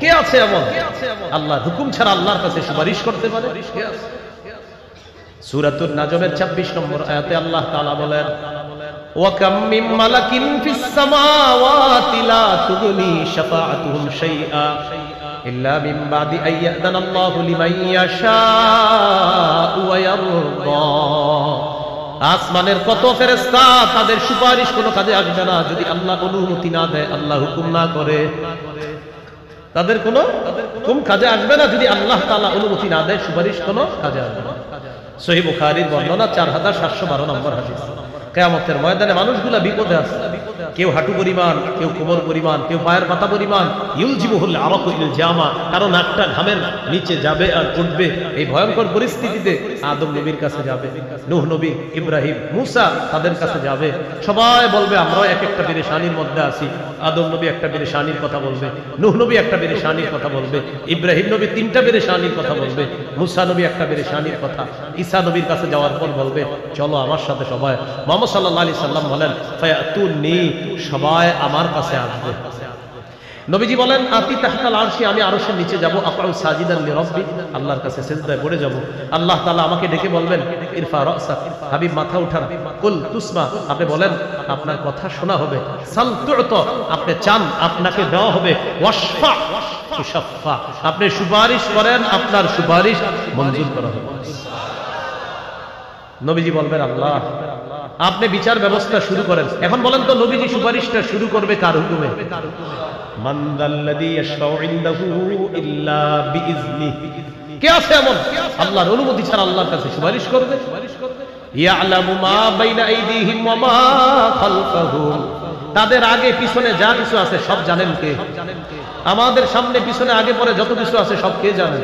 কে আছে এমন আল্লাহর হুকুম ছাড়া আল্লাহর কাছে সুপারিশ করতে পারে? সূরাতুন নাজমের 26 নম্বর আয়াতে আল্লাহ তাআলা বলেন, ওয়া কাম মিন মালাকিন ফিস সামাওয়াতি লা তুগনি শাফাআতুহুম শাইআ ইল্লা মিন বাদি আইয়াদান আল্লাহু লিমান ইয়াশাউ ওয়া ইয়ারদা। আসমানের কত ফেরেশতা, তাদের সুপারিশ কোনো কাজে আসবে না যদি আল্লাহ অনুমতি না দেয়, আল্লাহ হুকুম না করে। তাদের কোনো কাজে আসবে না যদি আল্লাহ তাআলা অনুমতি না দেয়, সুপারিশ কোনো কাজে আসবে না। সহিহ বুখারীর বর্ণনা 4712 নম্বর হাদিস। কিয়ামতের ময়দানে মানুষগুলা বিপদে আছে, কেউ হাঁটু পরিমাণ, কেউ কোমর পরিমাণ, কেউ পায়ের পাতা পরিমাণ। ইউলজিবুহুল আরাকু ইল জামা, কারণ নাকটা ঘামের নিচে যাবে আর উঠবে। এই ভয়ঙ্কর পরিস্থিতিতে আদম নবীর কাছে যাবে, নূহ নবী, ইব্রাহিম, মুসা তাদের কাছে যাবে। সবাই বলবে আমরাও এক একটা পেরেশানির মধ্যে আছি। আদম নবী একটা পেরেশানির কথা বলবে, নূহ নবী একটা পেরেশানির কথা বলবে, ইব্রাহিম নবী 3টা পেরেশানির কথা বলবে, মুসা নবী একটা পেরেশানির কথা। ঈসা নবীর কাছে যাওয়ার পর বলবে চলো আমার সাথে সবাই। মুহাম্মদ সাল্লাল্লাহু আলাইহি সাল্লাম বলেন ফায়াতুনি, সবাই আমার কাছে আসবে। নবীজি বলেন আতি তাহতাল আরশি, আমি আরশের নিচে যাব। আফআউ সাজিদান লিরাব্বি, আল্লাহর কাছে সিজদায় পড়ে যাব। আল্লাহ তাআলা আমাকে ডেকে বলবেন ইরফা রাসা, হাবিব মাথা উঠান। কুল তুসমা, আপনি বলেন আপনার কথা শোনা হবে। সাল তু'তা, আপনি চান আপনাকে দেওয়া হবে। ওয়াশফা তুশাফা, আপনি সুপারিশ করেন আপনার সুপারিশ মঞ্জুর করা হবে। নবীজি বলবেন আল্লাহ আপনি বিচার ব্যবস্থা শুরু করেন। এখন বলেন তো নবীজি সুপারিশটা শুরু করবে কার হুকুমে? মান যাল্লাযী ইয়াশফাউ ইনদাহু ইল্লা বিইজনিহি, কে আছে এমন আল্লাহর অনুমতি ছাড়া আল্লাহর কাছে সুপারিশ করবে? ইয়ালামু মা বাইনা আইদিহিম ওয়া মা খালফাহুম, তাদের আগে পিছনে যা কিছু আছে সব জানেন কে? আমাদের সামনে পিছনে আগে পরে যত কিছু আছে সব কে জানেন?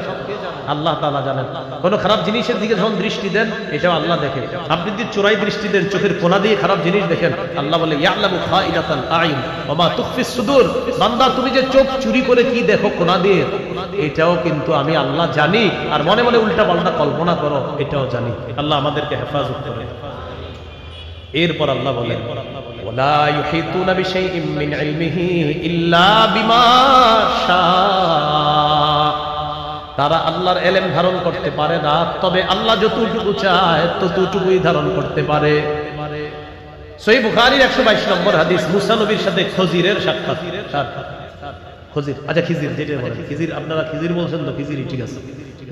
আল্লাহ তাআলা জানেন। কোন খারাপ জিনিসের দিকে যখন দৃষ্টি দেন এটাও আল্লাহ দেখেন। আপনি যদি চোরাই দৃষ্টি দেন, চোখের কোণা দিয়ে খারাপ জিনিস দেখেন, আল্লাহ বলে ইয়ালামু খাইনাতাল আইন ওয়া মা তুখফিস সুদূর, বান্দা তুমি যে চোখ চুরি করে কি দেখো কোণা দিয়ে, এটাও কিন্তু আমি আল্লাহ জানি। আর মনে মনে উল্টা পাল্টা কল্পনা করো, এটাও জানি। আল্লাহ আমাদেরকে হেফাজত করে। এরপর আল্লাহ বলেন ওয়ালা ইউহিতুনা বিশাইইম মিন ইলমিহি ইল্লা বিমা শাআ, তারা আল্লাহর ইলম ধারণ করতে পারে না, তবে আল্লাহ যতটুকু চায় ততটুকুই ধারণ করতে পারে। সহিহ বুখারীর 122 নম্বর হাদিস, মুসা নবীর সাথে খজিরের সাক্ষাৎ। খজির, আচ্ছা খিজির যেটা বলেন, খিজির আপনারা খিজির বলছেন তো, খিজিরই ঠিক আছে।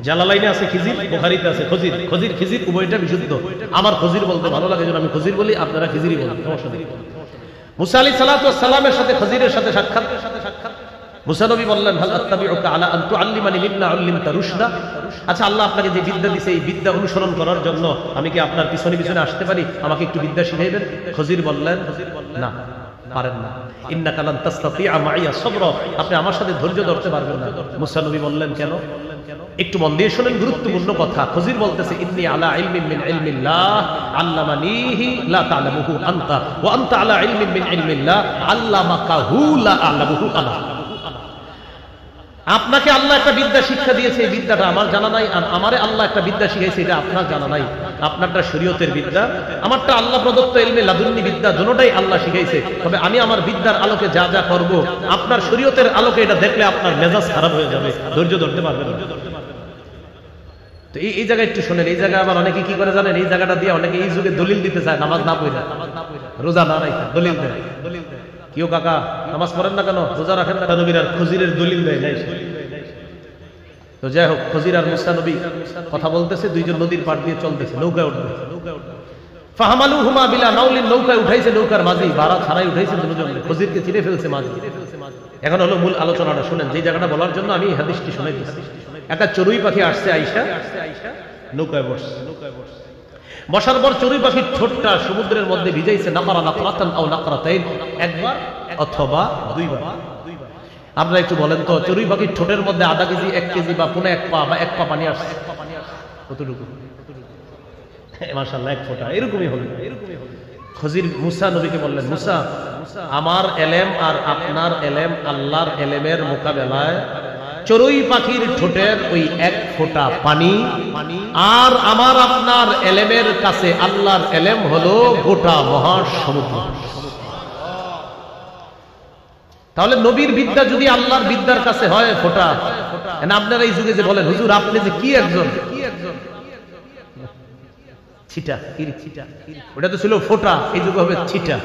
জালালাইনে আছে খিজির, বুখারীতে আছে খজির। খজির খিজির উভয়টা বিশুদ্ধ। আমার খজির বলতে ভালো লাগে, যেন আমি খজির বলি, আপনারা খিজিরই বলেন, সমস্যা নেই। মুসা আলাইহিস সালাতু ওয়াস সালামের সাথে খজিরের সাথে সাক্ষাৎ। মুসা নবী বললেন হাল আত্তাবিউকা আলা আন তুআল্লিমানি মিম্মা উল্লিমতা রুশদা, আচ্ছা আল্লাহ আপনাকে যে বিদ্যা দিয়েছে এই বিদ্যা অনুসরণ করার জন্য আমি কি আপনার পিছনে পিছনে আসতে পারি? আমাকে একটু বিদ্যা শিখাইবেন? খজির বললেন না, পারেন না। ইন্নাকা লান তাসতাতিআ মাইয়া সাবরা, আপনি আমার সাথে ধৈর্য ধরতে পারবেন না। মুসা নবী বললেন কেন? একটু মন দিয়ে শুনেন, গুরুত্বপূর্ণ কথা। খজির বলতেছে ইন্নী আলা ইলমিন মিন ইলমিল্লাহ আল্লামানিহি লা তা'লামুহু আনতা ওয়া আনতা আলা ইলমিন মিন ইলমিল্লাহ আল্লামাকাহু লা আ'লামুহু আনা। আপনাকে আল্লাহ একটা বিদ্যা শিক্ষা দিয়েছে, এই বিদ্যাটা আমার জানা নাই, আর আমারে আল্লাহ একটা বিদ্যা শিখাইছে, এটা আপনার জানা নাই। আপনারটা শরীয়তের বিদ্যা, আমারটা আল্লাহ প্রদত্ত ইলমে লাদুন্নি বিদ্যা, দুটোটাই আল্লাহ শিখাইছে। তবে আমি আমার বিদ্যার আলোকে যা যা করব, আপনার শরীয়তের আলোকে এটা দেখলে আপনার মেজাজ খারাপ হয়ে যাবে, ধৈর্য ধরতে পারবেন না। তো এই জায়গায় একটু শোনেন। এই জায়গায় আবার অনেকে কি করে জানেন? এই জায়গাটা দিয়ে অনেকে এই যুগে দলিল দিতে চায়, নামাজ না পড়ে, রোজা না রাখা, দলিল দেয়। কেউ কাকা নামাজ পড়েন না কেন, রোজা রাখেন না, নবীর আর খজিরের দলিল দেয় নাই। তো যাই হোক, খজির আর মুসা নবী কথা বলতেছে, দুইজন নদীর পাড় দিয়ে চলতেছে, নৌকায় উঠবে। ফাহামালুহুমা বিলা নাউলিন, নৌকায় উঠাইছে, নৌকার মাঝি ভাড়া ছাড়াই উঠাইছে দুজন। খজিরকে চিনে ফেলছে মাঝি। এখন হলো মূল আলোচনাটা শুনেন, যে জায়গাটা বলার জন্য আমি হাদিসটি শুনাই দিচ্ছি। একটা চড়ুই পাখি আসছে, আইসা নৌকায় বসছে। বসার পর চড়ুই পাখির ঠোঁটটা সমুদ্রের মধ্যে ভিজাইছে, নাকারা নাকরাতান আও নাকরাতাইন, একবার অথবা দুইবার। আপনারা একটু বলেন তো, চড়ুই পাখির ঠোঁটের মধ্যে আধা কেজি, 1 কেজি বা পুনে 1 পা বা 1 পা পানি আসছে, কতটুকু? মাশাআল্লাহ 1 ফোঁটা, এরকমই হলো। খজির মুসা নবীকে বললেন, মুসা আমার এলেম আর আপনার এলেম আল্লাহর এলেমের মোকাবেলায় চড়ুই পাখির ঠোঁটের ওই 1 ফোঁটা পানি আর আমার আপনার এলেমের কাছে আল্লাহর এলেম হলো গোটা মহাসমুদ্র। তাহলে নবীর বিদ্যা যদি আল্লাহর বিদ্যার কাছে হয় ফোঁটা, আপনারা এই যুগে যে বলেন হুজুর আপনি যে কি একজন ছিটা, ওটা তো ছিল ফোঁটা, এই যুগে হবে ছিটা।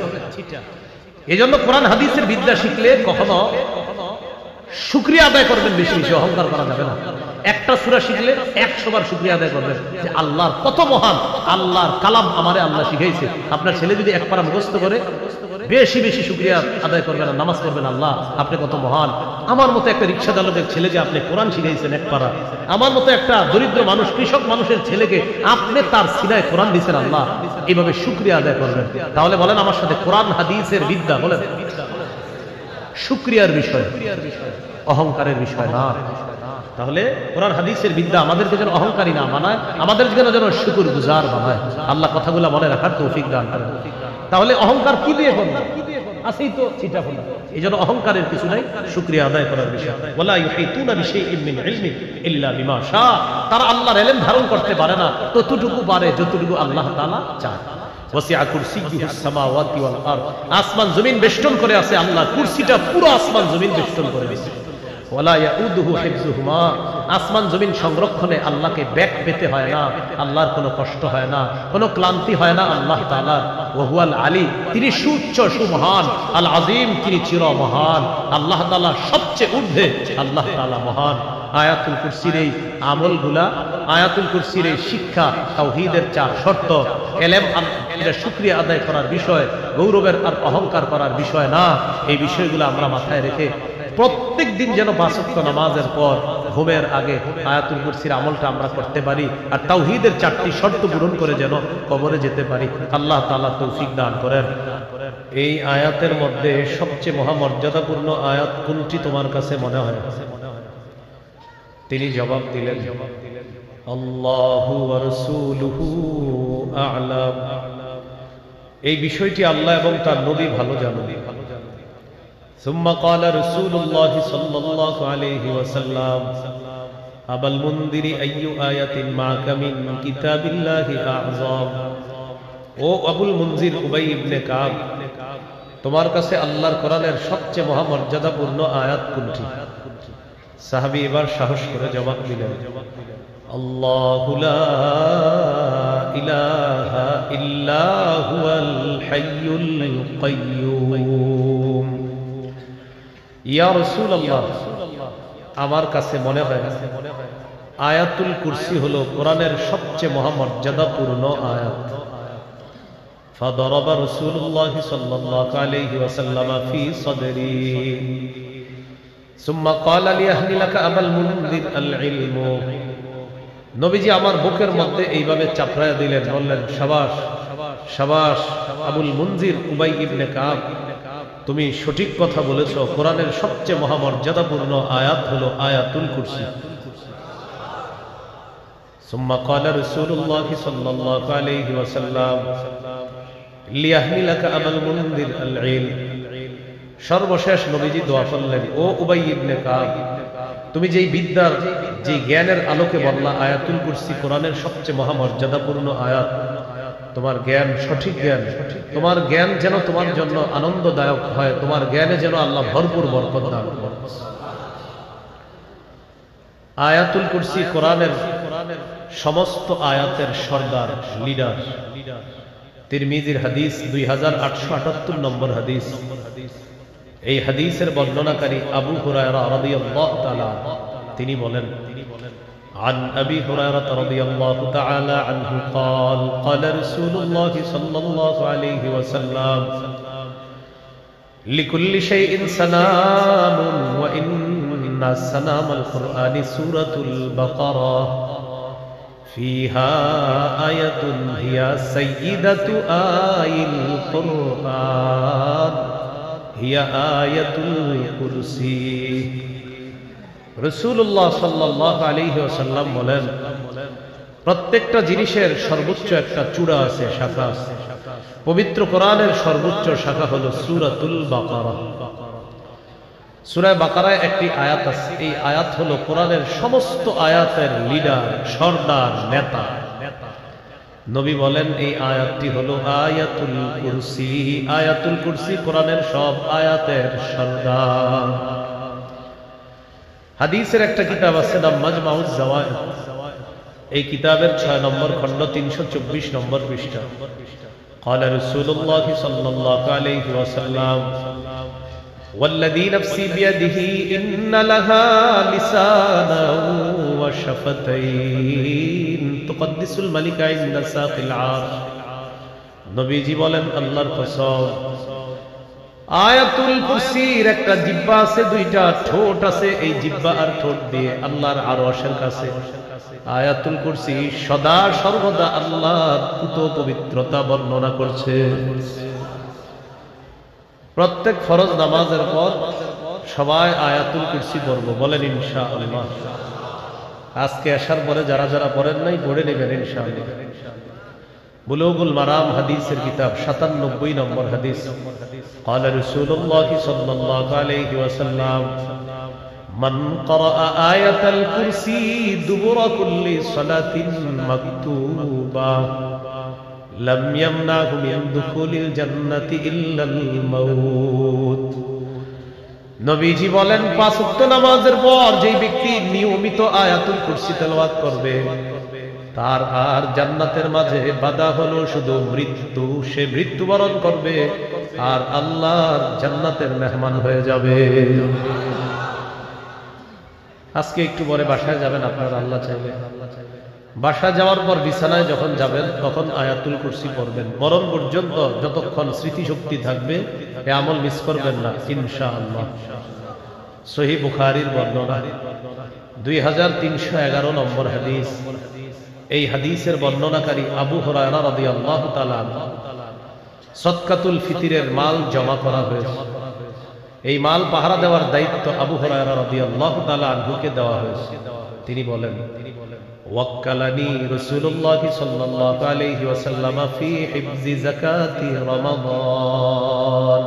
এই জন্য কোরআন হাদিসের বিদ্যা শিখলে কখনো শুকরিয়া আদায় করবেন, বেশি বেশি অহংকার করা যাবে না। একটা সূরা শিখলে 100 বার শুকরিয়া আদায় করবেন যে আল্লাহর কত মহান, আল্লাহর কালাম আমারে আল্লাহ শিখাইছে। আপনার ছেলে যদি এক পারা মুখস্থ করে বেশি বেশি শুকরিয়া আদায় করবেন, আর নামাজ পড়বেন, আল্লাহ আপনি কত মহান, আমার মতো একটা রিক্সা চালকের ছেলেকে আপনি কোরআন শিখাইছেন এক পারা, আমার মতো একটা দরিদ্র মানুষ কৃষক মানুষের ছেলেকে আপনি তার সিনায় কোরআন দিয়েছেন, আল্লাহ এইভাবে শুকরিয়া আদায় করবেন। তাহলে বলেন আমার সাথে কোরআন হাদিসের বিদ্যা, বলেন শুকরিয়ার বিষয়, অহংকারের বিষয় না। তাহলে কোরআন হাদিসের বিদ্যা আমাদেরকে যেন অহংকারী না বানায়, আমাদের যেন শুকর গুজার বানায়। আল্লাহ কথাগুলো মনে রাখার তৌফিক দান করেন। তাহলে অহংকার কি দিয়ে করবে? আছেই তো ছিটাফোঁটা। এই জন্য অহংকারের কিছু নাই, শুকরিয়া আদায় করার বিষয়। ওয়ালা ইউহিতুনা বিশাইইন মিন ইলমি ইল্লা বিমা শা। তারা আল্লাহর ইলম ধারণ করতে পারে না ততটুকু পারে যতটুকু আল্লাহ তাআলা চায়। ওয়াসিআ কুরসিয়্যুহুস সামাওয়াতি ওয়াল আরদ। আসমান জমিন বেষ্টন করে আছে আল্লাহ, কুরসিটা পুরো আসমান জমিন বেষ্টন করে দিয়েছে। ওয়ালা ইয়াউদুহু হিফযুহুমা। আসমান জমিন সংরক্ষণে আল্লাহকে ব্যাক পেতে হয় না, আল্লাহর কোনো কষ্ট হয় না, কোনো ক্লান্তি হয় না আল্লাহ তাআলার। ওয়া হুয়াল আলী, তিনি সুউচ্চ সুমহান, আল আযীম, তিনি চিরমহান। আল্লাহ তাআলা সবচেয়ে ঊর্ধ্বে, আল্লাহ তাআলা মহান। আয়াতুল কুরসির এই আমলগুলা, আয়াতুল কুরসির এই শিক্ষা, তাওহীদের 4 শর্ত, ইলম, এটা শুকরিয়া আদায় করার বিষয়, গৌরবের আর অহংকার করার বিষয় না। এই বিষয়গুলো আমরা মাথায় রেখে প্রত্যেক দিন যেন 5 ওয়াক্ত নামাজের পর ঘুমের আগে আয়াতুল কুরসির আমলটা আমরা করতে পারি, আর তাওহীদের 4টি শর্ত পূরণ করে যেন কবরে যেতে পারি। আল্লাহ তাআলা তৌফিক দান করেন। এই আয়াতের মধ্যে সবচেয়ে মহামর্যাদাপূর্ণ আয়াত কোনটি তোমার কাছে মনে হয়? তিনি জবাব দিলেন, আল্লাহু ওয়া রাসূলুহু আ'লাম। এই বিষয়টি আল্লাহ এবং তার নবী ভালো জানেন। ثم قال رسول الله صلى الله عليه وسلم أبا المنذر أي آية معك من كتاب الله أعظم। ও আবুল মুনজির উবাই ইবনে কাব, তোমার কাছে আল্লাহর কোরআনের সবচেয়ে মহামর্যাদাপূর্ণ আয়াত কোনটি? সাহাবী এবার সাহস করে জবাব দিলেন, আল্লাহু লা ইলাহা ইল্লা হুয়াল হাইয়ুল কাইয়্যুম। ইয়া রাসূলুল্লাহ, আমার কাছে মনে হয় আয়াতুল কুরসি হলো কোরআনের সবচেয়ে মহামর্যাদাপূর্ণ আয়াত। ফাদারাবা রাসূলুল্লাহ সাল্লাল্লাহু আলাইহি ওয়াসাল্লাম ফি সাদরি সুম্মা ক্বালা লিয়াহনি লাকা আবাল মুনযির আল ইলমু। নবীজি আমার বুকের মধ্যে এইভাবে চাপড়ায়া দিলেন, বললেন, শাবাশ শাবাশ আবুল মুনজির উবাই ইবনে কাব, তুমি সঠিক কথা বলেছো। কোরআনের সবচেয়ে মহামর্যাদাপূর্ণ আয়াত হলো আয়াতুল কুরসি। সুম্মা ক্বালা রাসূলুল্লাহ সাল্লাল্লাহু আলাইহি ওয়াসাল্লাম লিয়াহনি লাকা আবাল মুনযির আল ইলম। সর্বশেষ নবীজি দোয়া করলেন, ও উবাই ইবনে কাব, তুমি যেই বিদ্যার, যেই জ্ঞানের আলোকে বললা আয়াতুল কুরসি কোরআনের সবচেয়ে মহামর্যাদাপূর্ণ আয়াত, তোমার জ্ঞান সঠিক জ্ঞান, তোমার জ্ঞান যেন তোমার জন্য আনন্দদায়ক হয়, তোমার জ্ঞানে যেন আল্লাহ ভরপুর বরকত দান করেন। আয়াতুল কুরসি কোরআনের সমস্ত আয়াতের সর্দার, লিডার। তিরমিজির হাদিস 2878 নম্বর হাদিস। এই হাদিসের বর্ণনাকারী আবু হুরায়রা রাদিয়াল্লাহু তাআলা তিনি বলেন, عن أبي هريرة رضي الله تعالى عنه قال قال رسول الله صلى الله عليه وسلم لكل شيء سنام وإن سنام القرآن سورة البقرة فيها آية هي سيدة آي القرآن هي آية الكرسي। রাসূলুল্লাহ সাল্লাল্লাহু আলাইহি ওয়াসাল্লাম বলেন, প্রত্যেকটা জিনিসের সর্বোচ্চ একটা চূড়া আছে, শাখা আছে। পবিত্র কোরআনের সর্বোচ্চ শাখা হলো সূরাতুল বাকারা। সূরা বাকারায় একটি আয়াত আছে, এই আয়াত হলো কোরআনের সমস্ত আয়াতের লিডার, সর্দার, নেতা। নবী বলেন এই আয়াতটি হলো আয়াতুল কুরসি। আয়াতুল কুরসি কোরআনের সব আয়াতের সরদার। হাদিসের একটা কিতাব আছে নাম মাজমাউজ জাওয়ায়েদ। এই কিতাবের 6 নম্বর খণ্ড 324 নম্বর পৃষ্ঠা। قال رسول الله صلى الله عليه وسلم والذي نفسي بيده إن لها لسانا وشفتين تقدس الملك عند ساق العرش। নবীজি বলেন আল্লাহর কসম, আয়াতুল কুরসির একটা জিহ্বা আছে, দুইটা ঠোঁট আছে। এই জিহ্বা আর ঠোঁট দিয়ে আল্লাহর আরশের কাছে আয়াতুল কুরসি সদা সর্বদা আল্লাহর পুত পবিত্রতা বর্ণনা করছে। প্রত্যেক ফরজ নামাজের পর সবাই আয়াতুল কুরসি পড়ব, বলেন ইনশাআল্লাহ। আজকে আসার পরে যারা যারা পড়েন নাই পড়ে নেবেন ইনশাআল্লাহ। বুলুগুল মারাম হাদিসের কিতাব 97 নম্বর হাদিস। قال رسول الله صلى الله عليه وسلم من قرأ آية الكرسي دبر كل صلاة مكتوبة لم يمنعه من دخول الجنة إلا الموت। নবীজি বলেন 5 ওয়াক্ত নামাজের পর যেই ব্যক্তি নিয়মিত আয়াতুল কুরসি তেলাওয়াত করবে তার আর জান্নাতের মাঝে বাধা হলো শুধু মৃত্যু। সে মৃত্যুবরণ করবে আর আল্লাহর জান্নাতের মেহমান হয়ে যাবে। আজকে একটু পরে বাসায় যাবেন আপনারা, আল্লাহ চাইলে বাসায় যাওয়ার পর বিছানায় যখন যাবেন তখন আয়াতুল কুরসি পড়বেন। মরণ পর্যন্ত যতক্ষণ স্মৃতিশক্তি থাকবে এ আমল মিস করবেন না ইনশাআল্লাহ। সহিহ বুখারীর বর্ণনা 2311 নম্বর হাদিস। এই হাদিসের বর্ণনাকারী আবু হুরায়রা রাদিয়াল্লাহু তাআলা সদকাতুল ফিতরের মাল জমা করা হয়েছে। এই মাল পাহারা দেওয়ার দায়িত্ব আবু হুরায়রা রাদিয়াল্লাহু তাআলা আনহুকে দেওয়া হয়েছে। তিনি বলেন ওয়াক্কালানি রাসূলুল্লাহ সাল্লাল্লাহু আলাইহি ওয়াসাল্লাম ফি হিফজি যাকাতি রমাদান।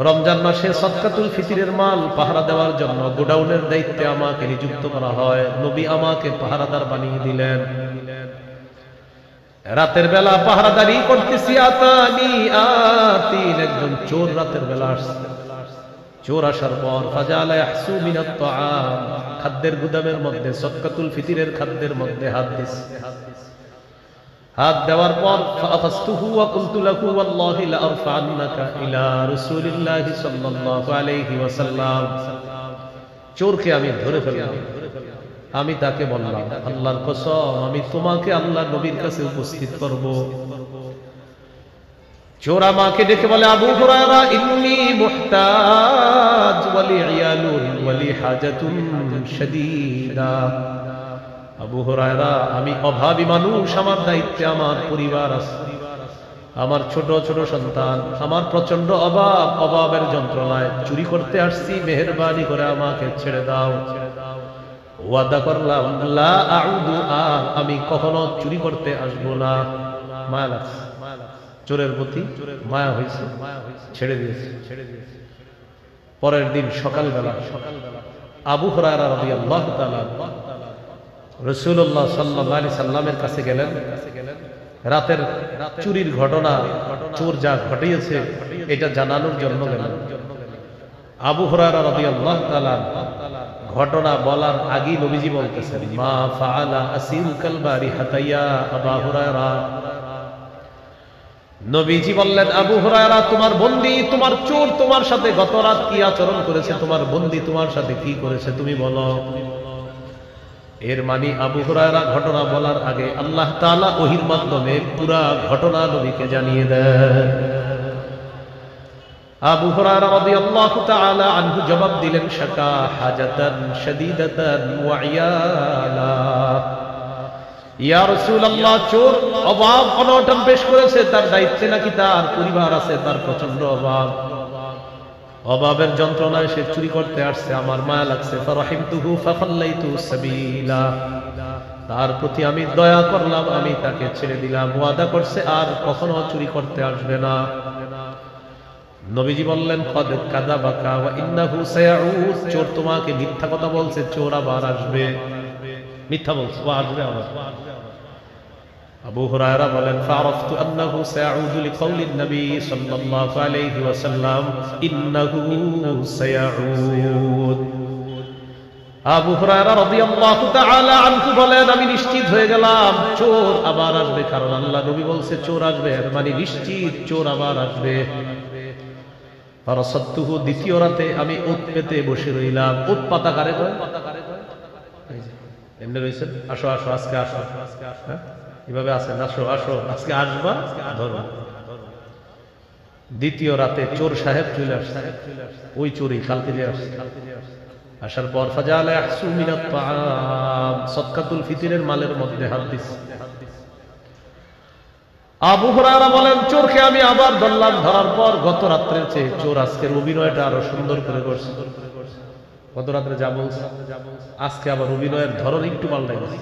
রমজান মাসে সদকাতুল ফিতরের মাল পাহারা দেওয়ার জন্য গোডাউনের দায়িত্বে আমাকে নিযুক্ত করা হয়। নবী আমাকে পাহারাদার বানিয়ে দিলেন। রাতের বেলা পাহারাদারি করতেছি। একজন চোর রাতের বেলা আসছে। চোর আসার পর ফাজালা ইয়াহসু মিনাত তাআম, খাদ্যের গুদামের মধ্যে সদকাতুল ফিতরের খাদ্যের মধ্যে হাত দিছে। হাত দেওয়ার পর ফাআখাযতুহু ওয়া কুলতু লাহু ওয়াল্লাহি লা আরফা'ন্নাকা ইলা রাসূলিল্লাহি সাল্লাল্লাহু আলাইহি ওয়াসাল্লাম। চোরকে আমি ধরে ফেললাম। আমি তাকে বললাম আল্লাহর কসম আমি তোমাকে আল্লাহর নবীর কাছে উপস্থিত করব। চোর আমাকে ডেকে বলে আবু হুরায়রা ইন্নী মুহতাজ ওয়া লি ইয়ালুন ওয়া লি হাজাতুন শাদীদা। আবু হুরায়রা আমি অভাবী মানুষ, আমার দায়িত্বে আমার পরিবার আছে, আমার ছোট ছোট সন্তান, আমার প্রচন্ড অভাব, অভাবের যন্ত্রণায় চুরি করতে আসছি, মেহেরবানি করে আমাকে ছেড়ে দাও। ওয়াদা করলাম লা আউদু, আমি কখনো চুরি করতে আসবো না। মায়া লাগছে, চোরের প্রতি মায়া হয়েছে, ছেড়ে দিয়েছে। পরের দিন সকালবেলা আবু হুরায়রা রাদিয়াল্লাহু তাআলা রাসূলুল্লাহ সাল্লাল্লাহু আলাইহি সাল্লামের কাছে গেলেন। রাতের চুরির ঘটনা চোর যা ঘটিয়েছে এটা জানানোর জন্য গেলেন। আবু হুরায়রা রাদিয়াল্লাহু তাআলা ঘটনা বলার আগেই নবীজি বলতেছেন মা ফাআলা আসিরুকাল বারিহাতা ইয়া আবু হুরায়রা। নবীজি বললেন আবু হুরায়রা তোমার বন্দী, তোমার চোর তোমার সাথে গত রাত কি আচরণ করেছে, তোমার বন্দী তোমার সাথে কি করেছে তুমি বলো। এর মানে আবু হুরায়রা ঘটনা বলার আগে আল্লাহ তাআলা ওহীর মাধ্যমে পুরা ঘটনা নবীকে জানিয়ে দেন। আবু হুরায়রা রাদিয়াল্লাহু তাআলা আনহু জবাব দিলেন শাকা হাজাতান শাদীদাতান ওয়া ইয়ালা। ইয়া রাসূলুল্লাহ চোর অভাব অনটন পেশ করেছে, তার দায়িত্বে নাকি তার পরিবার আছে, তার প্রচন্ড অভাব, অভাবের যন্ত্রণায় সে চুরি করতে আসছে, আমার মায়া লাগছে। ফারাহিমতুহু ফাখাল্লাইতু সাবিলা, তার প্রতি আমি দয়া করলাম, আমি তাকে ছেড়ে দিলাম। ওয়াদা করছে আর কখনো চুরি করতে আসবে না। নবীজি বললেন কদ কাযাবাকা ওয়া ইন্নাহু সায়াউদ, চোর তোমাকে মিথ্যা কথা বলছে, চোর আবার আসবে, মিথ্যা বলছে, ও আসবে আবার। আবু হুরায়রা বলেন ফারাফতু আন্নাহু সায়াউদু লিকাউলিন নবী সাল্লাল্লাহু আলাইহি ওয়াসাল্লাম ইন্নাহু সায়াউদ। আবু হুরায়রা রাদিয়াল্লাহু তাআলা আনহু বলেন আমি নিশ্চিত হয়ে গেলাম চোর আবার আসবে, কারণ আল্লাহ নবী বলছে চোর আসবে, এর মানে নিশ্চিত চোর আবার আসবে। ফারাসাদতুহু, দ্বিতীয় রাতে আমি উট পেতে বসে রইলাম। উট পাতা কারে কয়? এমনি রইছেন, আসো আসো আজকে আসো, হ্যাঁ এভাবে আছেন, আসো আসো আজকে আসবা ধরো। দ্বিতীয় রাতে চোর সাহেব চলে আসছে, ওই চোরই কালকে যে আসছে। আসার পর ফাজালা ইয়াহসু মিনাত তাআম, সাদকাতুল ফিতরের মালের মধ্যে হাত দিচ্ছে। আবু হুরায়রা বলেন চোরকে আমি আবার ধরলাম, ধরার পর গত রাত্রের চেয়ে চোর আজকের অভিনয়টা আরো সুন্দর করে করছে। গত রাত্রে যা বলছে আজকে আবার অভিনয়ের ধরন একটু পাল্টাই গেছে।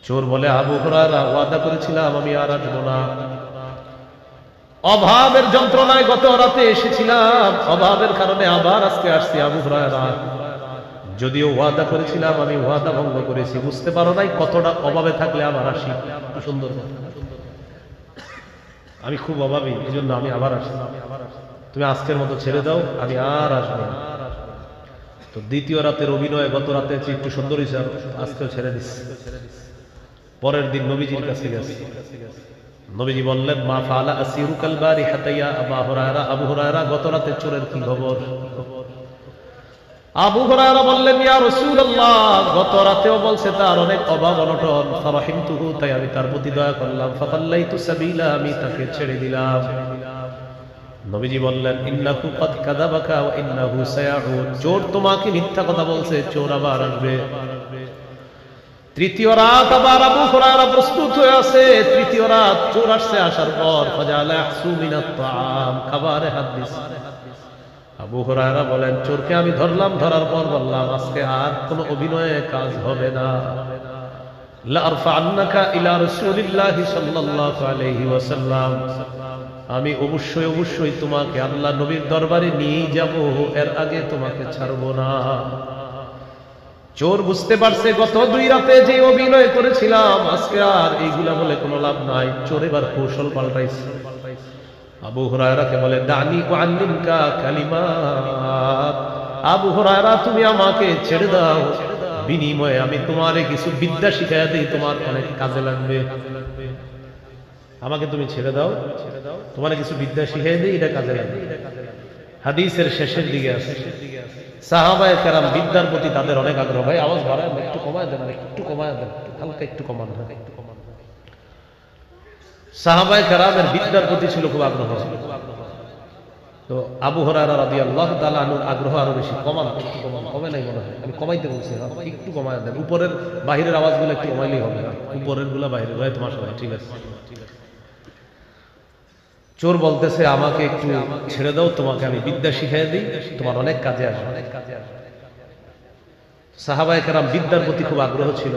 চোর বলে আবু হুরায়রা ওয়াদা করেছিলাম আমি আর আসবো না, অভাবের যন্ত্রণায় গত রাতে এসেছিলাম, অভাবের কারণে আবার আজকে আসছি। আবু হুরায়রা যদিও ওয়াদা করেছিলাম আমি ওয়াদা ভঙ্গ করেছি, বুঝতে পারো নাই কতটা অভাবে থাকলে আবার আসি। সুন্দর কথা, আমি খুব অভাবী এই জন্য আমি আবার আসি, তুমি আজকের মতো ছেড়ে দাও আমি আর আসবো না। তো দ্বিতীয় রাতের অভিনয় গত রাতে একটু সুন্দর হয়েছে, আজকেও ছেড়ে দিচ্ছে। পরের দিন নবীজির কাছে গেছে, নবীজি বললেন মা ফাআলা আসিরুকাল বারিহাতা ইয়া আবু হুরায়রা, আবু হুরায়রা গত রাতে চোরের কি খবর? আবু হুরায়রা বললেন ইয়া রাসূলুল্লাহ গত রাতেও বলছে তার অনেক অভাব অনটন, ফারাহিমতুহু, তাই আমি তার প্রতি দয়া করলাম, ফাকাল্লাইতু সাবিলা, আমি তাকে ছেড়ে দিলাম। নবীজি বললেন ইন্নাহু ক্বাদ কাযাবাকা ওয়া ইন্নাহু সায়াউদ, চোর তোমাকে মিথ্যা কথা বলছে, চোর আবার আসবে। তৃতীয় রাত আবার আবু হুরায়রা প্রস্তুত হয়ে আছে, তৃতীয় রাত চোর আসছে, আসার পর ফাজালা ইয়াহসু মিনাত তাআম, খাবারে হাত দিছে। আবু হুরায়রা বলেন চোরকে আমি ধরলাম, ধরার পর বললাম আজকে আর কোনো অভিনয়ে কাজ হবে না, লা আরফা'আন্নাকা ইলা রাসূলিল্লাহি সাল্লাল্লাহু আলাইহি ওয়াসাল্লাম, আমি অবশ্যই অবশ্যই তোমাকে আল্লাহ নবীর দরবারে নিয়ে যাব, এর আগে তোমাকে ছাড়বো না। চোর বুঝতে পারছে গত দুই রাতে যে অভিনয় করেছিলাম আজকে আর এইগুলা বলে কোনো লাভ নাই, চোর এবার কৌশল পাল্টাইছে। আবু হুরায়রাকে বলে দানি উআল্লিমকা কালিমাত, আবু হুরায়রা তুমি আমাকে ছেড়ে দাও, বিনিময়ে আমি তোমারে কিছু বিদ্যা শিখাইয়া দিই, তোমার অনেক কাজে লাগবে। আমাকে তুমি ছেড়ে দাও, তোমার কিছু বিদ্যা শিখাইয়া দিই, এটা কাজে লাগবে। হাদিসের শেষের দিকে আছে সাহাবায়ে কেরাম বিদ্যার প্রতি তাদের অনেক আগ্রহ। ভাই আওয়াজ বাড়ায় একটু কমায় দেন, একটু কমায় দেন, হালকা একটু কমান। সাহাবায়ে কেরামের বিদ্যার প্রতি ছিল খুব আগ্রহ। তো আবু হুরায়রা রাদিয়াল্লাহু তাআলা আনহুর আগ্রহ আরো বেশি। কমান, একটু কমান, কমে নাই মনে হয়, আমি কমাইতে বলছি, একটু কমায় দেন। উপরের বাহিরের আওয়াজগুলো একটু কমাইলেই হবে, উপরের গুলা বাইরের হয় তোমার সবাই ঠিক আছে। চোর বলতেছে আমাকে একটু ছেড়ে দাও, তোমাকে আমি বিদ্যা শিখাই দিই, তোমার অনেক কাজে আসবে। সাহাবায়ে কেরাম বিদ্যার প্রতি খুব আগ্রহ ছিল।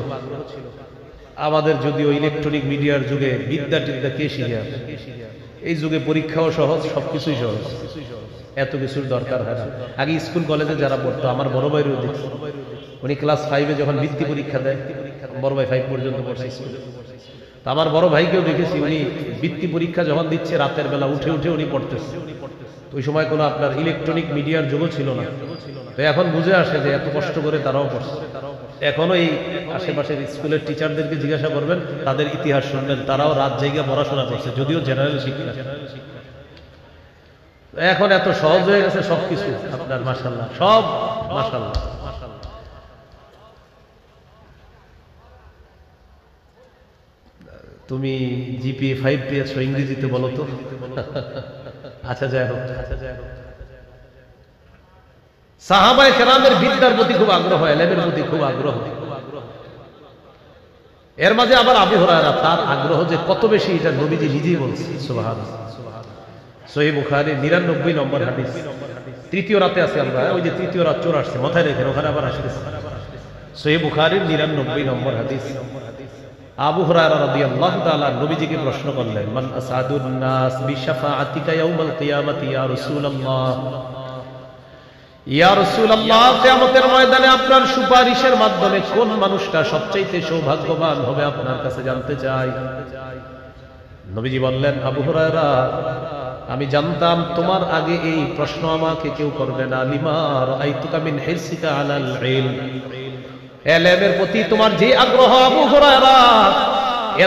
আমাদের যদিও ইলেকট্রনিক মিডিয়ার যুগে বিদ্যা টিদ্যা কে শিখে আসে, এই যুগে পরীক্ষাও সহজ, সবকিছুই সহজ, এত কিছুর দরকার হয় না। আগে স্কুল কলেজে যারা পড়তো, আমার বড় ভাইয়ের দেখছি, উনি ক্লাস 5-এ যখন বৃত্তি পরীক্ষা দেয়, বড় ভাই 5 পর্যন্ত পড়ছে স্কুলে, তো আমার বড় ভাইকেও দেখেছি উনি বৃত্তি পরীক্ষা যখন দিচ্ছে রাতের বেলা উঠে উঠে উনি পড়তেছে। ওই সময় কোনো আপনার ইলেকট্রনিক মিডিয়ার যুগও ছিল না, তো এখন বুঝে আসে যে এত কষ্ট করে তারাও পড়ছে। এখনো এই আশেপাশের স্কুলের টিচারদেরকে জিজ্ঞাসা করবেন, তাদের ইতিহাস শুনবেন, তারাও রাত জায়গা পড়াশোনা করছে, যদিও জেনারেল শিক্ষা। এখন এত সহজ হয়ে গেছে সবকিছু আপনার, মাশাআল্লাহ, সব মাশাআল্লাহ। তুমি জিপিএ 5 পেয়েছো, ইংরেজিতে বলো তো। আচ্ছা যাই হোক, সাহাবায়ে কেরামের বিদ্যার প্রতি খুব আগ্রহ, ইলমের প্রতি খুব আগ্রহ। এর মাঝে আবার আবু হুরায়রা তার আগ্রহ যে কত বেশি, এটা নবীজি নিজেই বলছে। সুবহানাল্লাহ। সহিহ বুখারী 99 নম্বর হাদিস, তৃতীয় রাতে আছে আমরা, ওই যে তৃতীয় রাত চোর আসছে, মাথায় রেখেন, ওখানে আবার আসছে। সহিহ বুখারীর 99 নম্বর হাদিস। আবু হুরায়রা রাদিয়াল্লাহু তাআলা নবীজিকে প্রশ্ন করলেন, মান আসাদুন নাস বিশাফাআতিকা ইয়াউমাল কিয়ামাতি ইয়া রাসূলুল্লাহ, ইয়া রাসূলুল্লাহ, কিয়ামতের ময়দানে আপনার সুপারিশের মাধ্যমে কোন মানুষটা সবচেয়ে সৌভাগ্যবান হবে আপনার কাছে জানতে চাই। নবীজি বললেন, আবু হুরায়রা, আমি জানতাম তোমার আগে এই প্রশ্ন আমাকে কেউ করবে না। লিমা রাআইতুকা মিন হিরসিকা আলাল ইলম, ইলমের প্রতি তোমার যে আগ্রহ আবু হুরায়রা,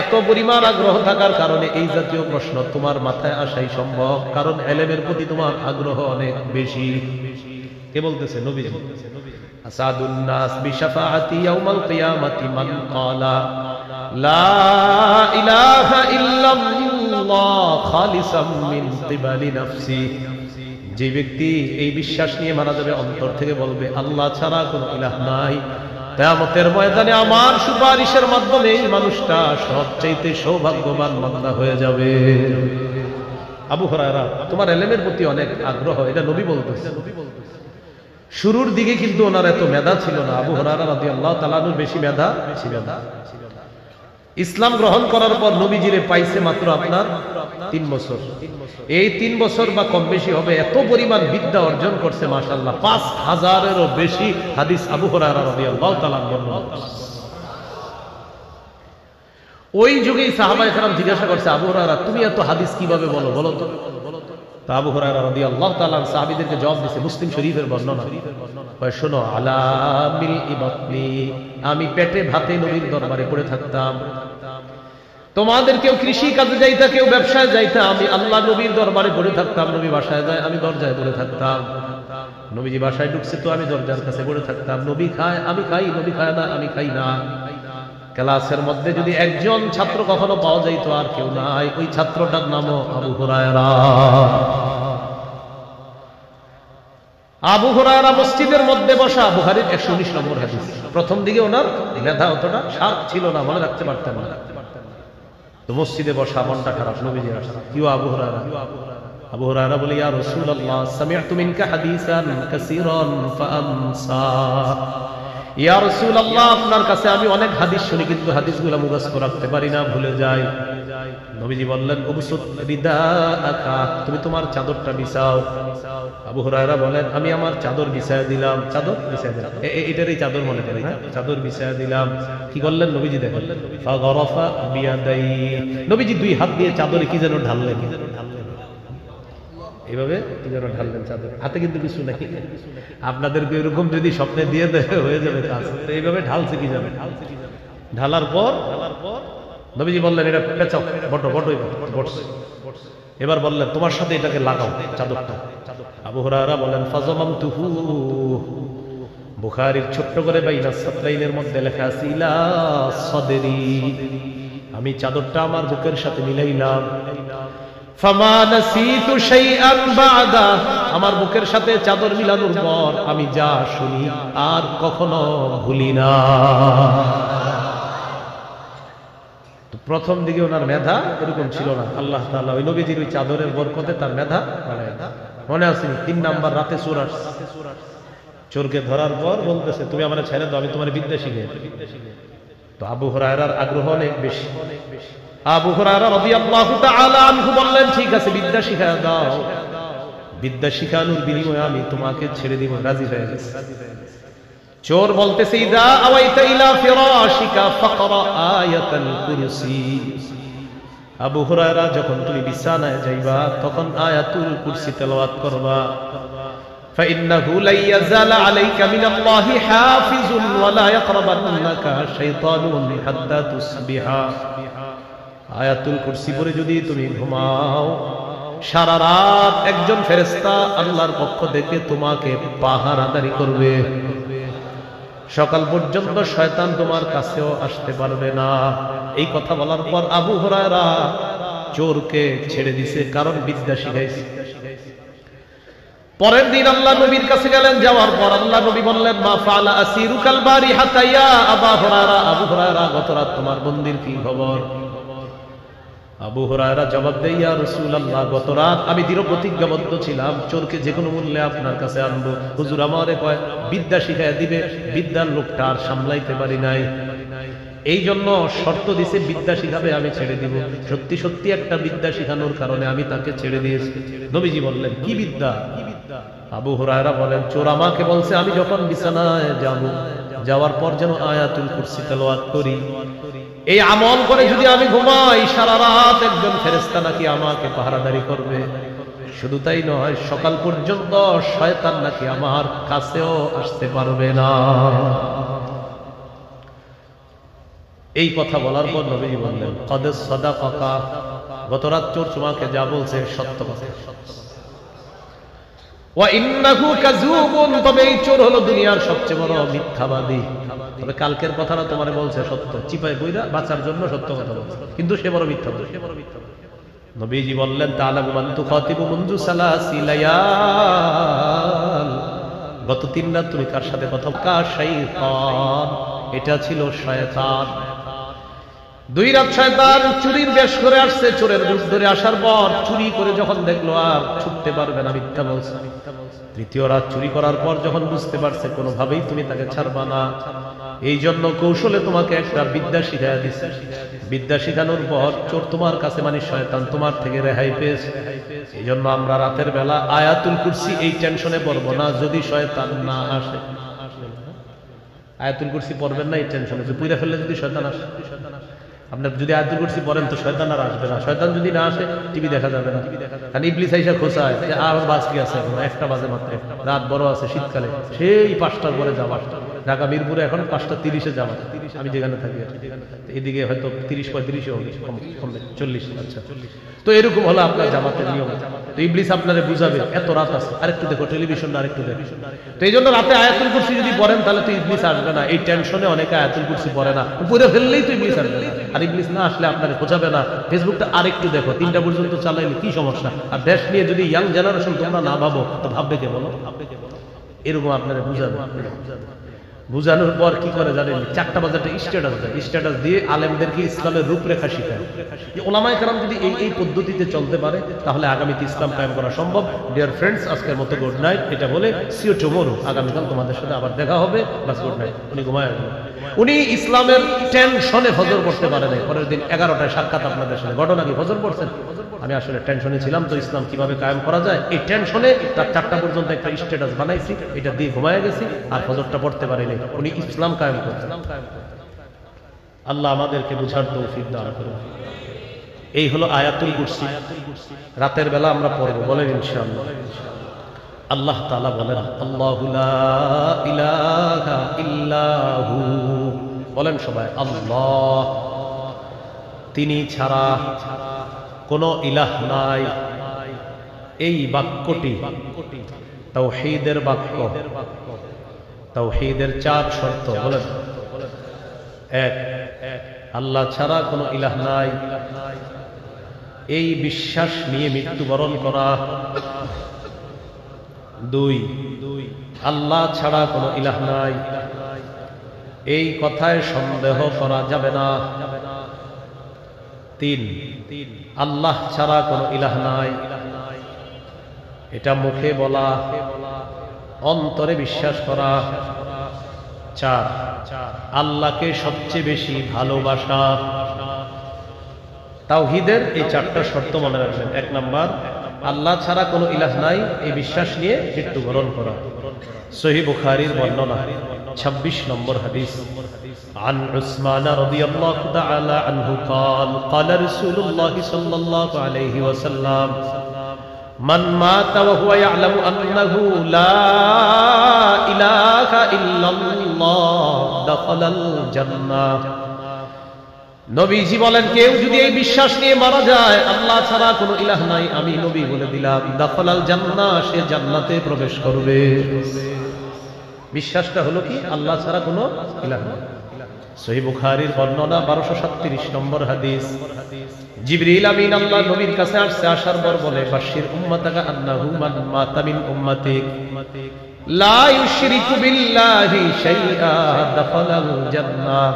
এত পরিমাণ আগ্রহ থাকার কারণে এই জাতীয় প্রশ্ন তোমার মাথায় আসাই সম্ভব, কারণ ইলমের প্রতি তোমার আগ্রহ অনেক বেশি। কে বলতেছে? নবীজি। আসাদুন নাস বিশাফাআতি ইয়াউমাল কিয়ামাতি মান ক্বালা লা ইলাহা ইল্লাল্লাহ খালিসাম মিন কিবালি নাফসি, যে ব্যক্তি এই বিশ্বাস নিয়ে মারা যাবে, অন্তর থেকে বলবে আল্লাহ ছাড়া কোনো ইলাহ নাই, কিয়ামতের ময়দানে আমার সুপারিশের মাধ্যমে এই মানুষটা সবচেয়ে সৌভাগ্যবান বান্দা হয়ে যাবে। আবু হুরায়রা, তোমার ইলমের প্রতি অনেক আগ্রহ, এটা নবী বলতেছে। শুরুর দিকে কিন্তু ওনার এত মেধা ছিল না। আবু হুরায়রা রাদিয়াল্লাহু তাআলা আনহু বেশি মেধা ছিল না। ইসলাম গ্রহণ করার পর নবীজিরে পাইছে মাত্র আপনার 3 বছর। এই 3 বছর বা কম বেশি হবে, এত পরিমাণ বিদ্যা অর্জন করছে মাশাআল্লাহ। 5000-এরও বেশি হাদিস আবু হুরায়রা রাদিয়াল্লাহু তাআলা বর্ণনা করেছেন। ওই যুগেই সাহাবায়ে কেরাম জিজ্ঞাসা করছে, আবু হুরায়রা তুমি এত হাদিস কিভাবে বলো, বলো তো। আবু হুরায়রা রাদিয়াল্লাহু তাআলা সাহাবীদেরকে জবাব দিয়েছে, মুসলিম শরীফের বর্ণনা, শোনো, আলা মিল ইবাতনি, আমি পেটে ভাতে নবীর দরবারে পড়ে থাকতাম। তোমাদের কেউ কৃষি কাজে যাইতা, কেউ ব্যবসায় যাইতা, আমি আল্লাহ নবীর দরবারে পড়ে থাকতাম। নবী বাসায় যায়, আমি দরজায় পড়ে থাকতাম। নবীজি বাসায় ঢুকছে তো আমি দরজার কাছে পড়ে থাকতাম। নবী খায়, আমি খাই, নবী খায় না, আমি খাই না। ক্লাসের মধ্যে যদি একজন ছাত্র কখনো পাওয়া যাইতো, আর কেউ নাই, ওই ছাত্রটার নামও আবু হুরায়রা। আবু হুরায়রা মসজিদের মধ্যে বসা, বুখারীর 119 নম্বর হাদিস। প্রথম দিকে ওনার মেধা অতটা শার্প ছিল না, মনে রাখতে পারতেন না। তো মসজিদে বসা, মনটা খারাপ, নবীজি আসছে। কি আবু হুরায়রা? আবু হুরায়রা বলে, ইয়া রাসূলুল্লাহ, সামি'তু মিনকা হাদিসান কাসীরান ফাআনসা। ইয়া রাসূলুল্লাহ, আপনার কাছে আমি অনেক হাদিস শুনি, কিন্তু হাদিসগুলো মুখস্থ রাখতে পারি না, ভুলে যাই। নবীজি বললেন, উবসুত রিদাআকা, তুমি তোমার চাদরটা বিছাও। আবু হুরায়রা বলেন, আমি আমার চাদর বিছায়া দিলাম। চাদর বিছায়া দিলাম, এটারই চাদর মনে করেন, হ্যাঁ, চাদর বিছায়া দিলাম। কি করলেন নবীজি? দেখেন, ফাগরাফা বিয়াদাই, নবীজি 2 হাত দিয়ে চাদরে কি যেন ঢাললেন, এইভাবে কি যেন ঢাললেন চাদর, হাতে কিন্তু কিছু নাই। আপনাদেরকে এরকম যদি স্বপ্নে দিয়ে দেয় হয়ে যাবে কাজ। তো এইভাবে ঢালছে কি যাবে, ঢালার পর নবীজি বললেন, এটা পেঁচাও, বটো বটো, এবার বললেন, তোমার সাথে এটাকে লাগাও চাদরটা। আবু হুরায়রা বলেন, ফাযামামতুহু, বুখারীর ছোট্ট করে বাইনা সাতরাইনের মধ্যে লেখা আছে, ইলা সাদরি, আমি চাদরটা আমার বুকের সাথে মিলাইলাম। ফামা নাসিতু শাইআন বা'দা, আমার বুকের সাথে চাদর মিলানোর পর আমি যা শুনি আর কখনো ভুলি না। তো প্রথম দিকে ওনার মেধা এরকম ছিল না। আল্লাহ তাআলা ওই নবীজির ওই চাদরের বরকতে তার মেধা বাড়ায়। মনে আছে 3 নাম্বার রাতে চোর আসছে, চোরকে ধরার পর বলতেছে, তুমি আমারে ছেড়ে দাও, আমি তোমার বিদ্যা শিখাই। তো আবু হুরায়রার আগ্রহ অনেক বেশি। আবু হুরায়রা রাদিয়াল্লাহু তাআলা আনহু বললেন, ঠিক আছে, বিদ্যা শিখায় দাও, বিদ্যা শিখানোর বিনিময়ে আমি তোমাকে ছেড়ে দিব। রাজি হয়ে গেছে। চোর বলতেছে, ইদা আওয়াইতা ইলা ফিরাশিকা ফাকরা আয়াতাল কুরসি, আবু হুরায়রা যখন তুমি বিছানায় যাইবা তখন আয়াতুল কুরসি তেলাওয়াত করবা। فإنه لن يزال عليك من الله حافظ ولا يقربنك شيطان حتى تصبح। আয়াতুল কুরসি পড়ে যদি তুমি ঘুমাও, সারা রাত একজন ফেরেশতা আল্লাহর পক্ষ থেকে তোমাকে পাহারাদারি করবে, সকাল পর্যন্ত শয়তান তোমার কাছেও আসতে পারবে না। এই কথা বলার পর আবু হুরায়রা চোরকে ছেড়ে দিছে, কারণ বিদ্যা শিখাইছে। পরের দিন আল্লাহ নবীর কাছে গেলেন, যাওয়ার পর আল্লাহ নবী বললেন, মা ফাআলা আসিরুকাল বারিহাতা ইয়া আবু হুরায়রা, আবু হুরায়রা গত রাত তোমার বন্দির কি খবর? আবু হুরায়রা জবাব দেয়, ইয়া রাসূলুল্লাহ, গত রাত আমি দৃঢ় প্রতিজ্ঞাবদ্ধ ছিলাম চোরকে যে কোনো মূল্যে আপনার কাছে আনবো। হুজুর আমারে কয় বিদ্যা শিখাইয়া দিবে, বিদ্যার লোকটা আর সামলাইতে পারি নাই, এই জন্য শর্ত দিছে বিদ্যা শিখাবে, আমি ছেড়ে দিব। সত্যি সত্যি একটা বিদ্যা শিখানোর কারণে আমি তাকে ছেড়ে দিয়েছি। নবীজি বললেন, কি বিদ্যা? আবু হুরায়রা বলেন, চোর আমাকে বলছে আমি যখন বিছানায় যাব, যাওয়ার পর যেন আয়াতুল কুরসি তেলাওয়াত করি। এই আমল করে যদি আমি ঘুমাই, সারা রাত একজন ফেরেশতা নাকি আমাকে পাহারাদারি করবে। শুধু তাই নয়, সকাল পর্যন্ত শয়তান নাকি আমার কাছেও আসতে পারবে না। এই কথা বলার পর নবীজি বললেন, কদ সাদাকাকা, গত রাত চোর তোমাকে যা বলছে সত্য কথা। ওয়া ইন্নাহু কাযুবুন, তবে এই চোর হলো দুনিয়ার সবচেয়ে বড় মিথ্যাবাদী। তবে কালকের কথাটা তোমারে বলছে সত্য, চিপায় বইরা বাঁচার জন্য সত্য কথা বলছে, কিন্তু সে বড় মিথ্যাবাদী। নবীজি বললেন, তাআলামু মান তুখাতিবু মুনযু সালাসি লায়াল, গত 3 রাত তুমি কার সাথে কথা কা শাইতান, এটা ছিল শয়তান। 2 রাত শয়তান চুরির বেশ করে আসছে, চোরের রূপ ধরে আসার পর চুরি করে যখন দেখলো আর ছুটতে পারবে না, মিথ্যা বলছে। 3য় রাত চুরি করার পর যখন বুঝতে পারছে কোনোভাবেই তুমি তাকে ছাড়বা না, এই জন্য কৌশলে তোমাকে একটা বিদ্যা শিখাইয়া দিচ্ছে। বিদ্যা শিখানোর পর চোর তোমার কাছে মানে শয়তান তোমার থেকে রেহাই পেয়েছে। এই জন্য আমরা রাতের বেলা আয়াতুল কুরসি এই টেনশনে পড়বো না যদি শয়তান না আসে। আয়াতুল কুরসি পড়বেন না এই টেনশনে, যে পুইরা ফেললে যদি শয়তান আসে। আপনার যদি আয়াতুল কুরসি পড়েন তো শয়তান আর আসবে না। শয়তান যদি না আসে টিভি দেখা যাবে না, কারণ ইবলিস আইসা খোঁচায় যে আর বাস কি আছে, 1টা বাজে মাত্র, রাত বড় আছে, শীতকালে সেই 5টার পরে যাওয়া। ঢাকা মিরপুরে এখন 5:30-এ যাওয়া, আমি যেখানে থাকি এদিকে হয়তো 30-35 হবে, কমবে 40। আচ্ছা, তো এরকম হলো আপনার জামাতের নিয়ম। তো ইবলিস আপনারে বুঝাবে এত রাত আছে, আরেকটু দেখো টেলিভিশনটা, আরেকটু দেখো। তো এই জন্য রাতে আয়াতুল কুরসি যদি পড়েন তাহলে তো ইবলিস আসবে না। এই টেনশনে অনেকে আয়াতুল কুরসি পড়ে না, পড়ে ফেললেই তো ইবলিস আসবে না। আর ইবলিস না আসলে আপনারে খোঁজাবে না। ফেসবুকটা আরেকটু দেখো, 3টা পর্যন্ত চালাইলে কি সমস্যা? আর দেশ নিয়ে যদি ইয়াং জেনারেশন তোমরা না ভাবো তো ভাববে কে বলো? এরকম আপনারা বুঝাবে। বুঝানোর পর কি করে জানেন? 4টা বাজে একটা স্ট্যাটাস দেয়, স্ট্যাটাস দিয়ে আলেমদেরকে ইসলামের রূপরেখা শিখায়। ওলামায়ে কেরাম যদি এই পদ্ধতিতে চলতে পারে তাহলে আগামীতে ইসলাম কায়েম করা সম্ভব। ডিয়ার ফ্রেন্ডস, আজকের মতো গুড নাইট। এটা বলে সি ইউ টুমরো, আগামীকাল তোমাদের সাথে আবার দেখা হবে। বাস গুড নাইট। উনি ঘুমায় গেলেন। উনি ইসলামের টেনশনে ফজর পড়তে পারে নাই। পরের দিন 11টায় সাক্ষাৎ আপনাদের সাথে। ঘটনা কি? ফজর পড়ছেন? আমি আসলে টেনশনে ছিলাম, তো ইসলাম কিভাবে কায়েম করা যায় এই টেনশনে তার 4টা পর্যন্ত একটা স্ট্যাটাস বানাইছি, এটা দিয়ে ঘুমায় গেছি, আর ফজরটা পড়তে পারিনি। উনি ইসলাম কায়েম করছেন। আল্লাহ আমাদেরকে বুঝার তৌফিক দান করুন। এই হলো আয়াতুল কুরসি, রাতের বেলা আমরা পড়ব, বলেন ইনশাআল্লাহ। আল্লাহ তাআলা বলেন, আল্লাহু লা ইলাহা ইল্লাহু, বলেন সবাই আল্লাহ, তিনি ছাড়া কোনো ইলাহ নাই। এই বাক্যটি তাওহীদের বাক্য। তাওহীদের 4 শর্ত, বলেন। 1, আল্লাহ ছাড়া কোনো ইলাহ নাই, এই বিশ্বাস নিয়ে মৃত্যুবরণ করা। 2, আল্লাহ ছাড়া কোনো ইলাহ নাই, এই কথায় সন্দেহ করা যাবে না। 3, আল্লাহ ছাড়া কোনো ইলাহ নাই, এটা মুখে বলা, অন্তরে বিশ্বাস করা। 4, আল্লাহকে সবচেয়ে বেশি ভালোবাসা। তাওহীদের এই 4টা শর্ত মনে রাখবেন। 1 নাম্বার, আল্লাহ ছাড়া কোনো ইলাহ নাই, এই বিশ্বাস নিয়ে মৃত্যুবরণ করা। সহিহ বুখারীর বর্ণনা 26 নম্বর হাদিস। عن عثمان رضي الله تعالى عنه قال قال رسول الله صلى الله عليه وسلم من مات وهو يعلم أنه لا إله إلا الله دخل الجنة। নবীজি বলেন, কেউ যদি এই বিশ্বাস নিয়ে মারা যায় আল্লাহ ছাড়া কোনো ইলাহ নাই, আমি নবী বলে দিলাম, দাখালাল জান্নাহ, সে জান্নাতে প্রবেশ করবে। বিশ্বাসটা হলো কি? আল্লাহ ছাড়া কোনো ইলাহ নাই। সহিহ বুখারীর বর্ণনা 1237 নম্বর হাদিস। জিবরিল আমিন আল্লাহ নবীর কাছে আসছে, আসার পর বলে, বাশির উম্মাতাকা আন্নাহু মান মাতা মিন উম্মাতিক লা ইউশরিকু বিল্লাহি শাইআ দাখালাল জান্নাহ।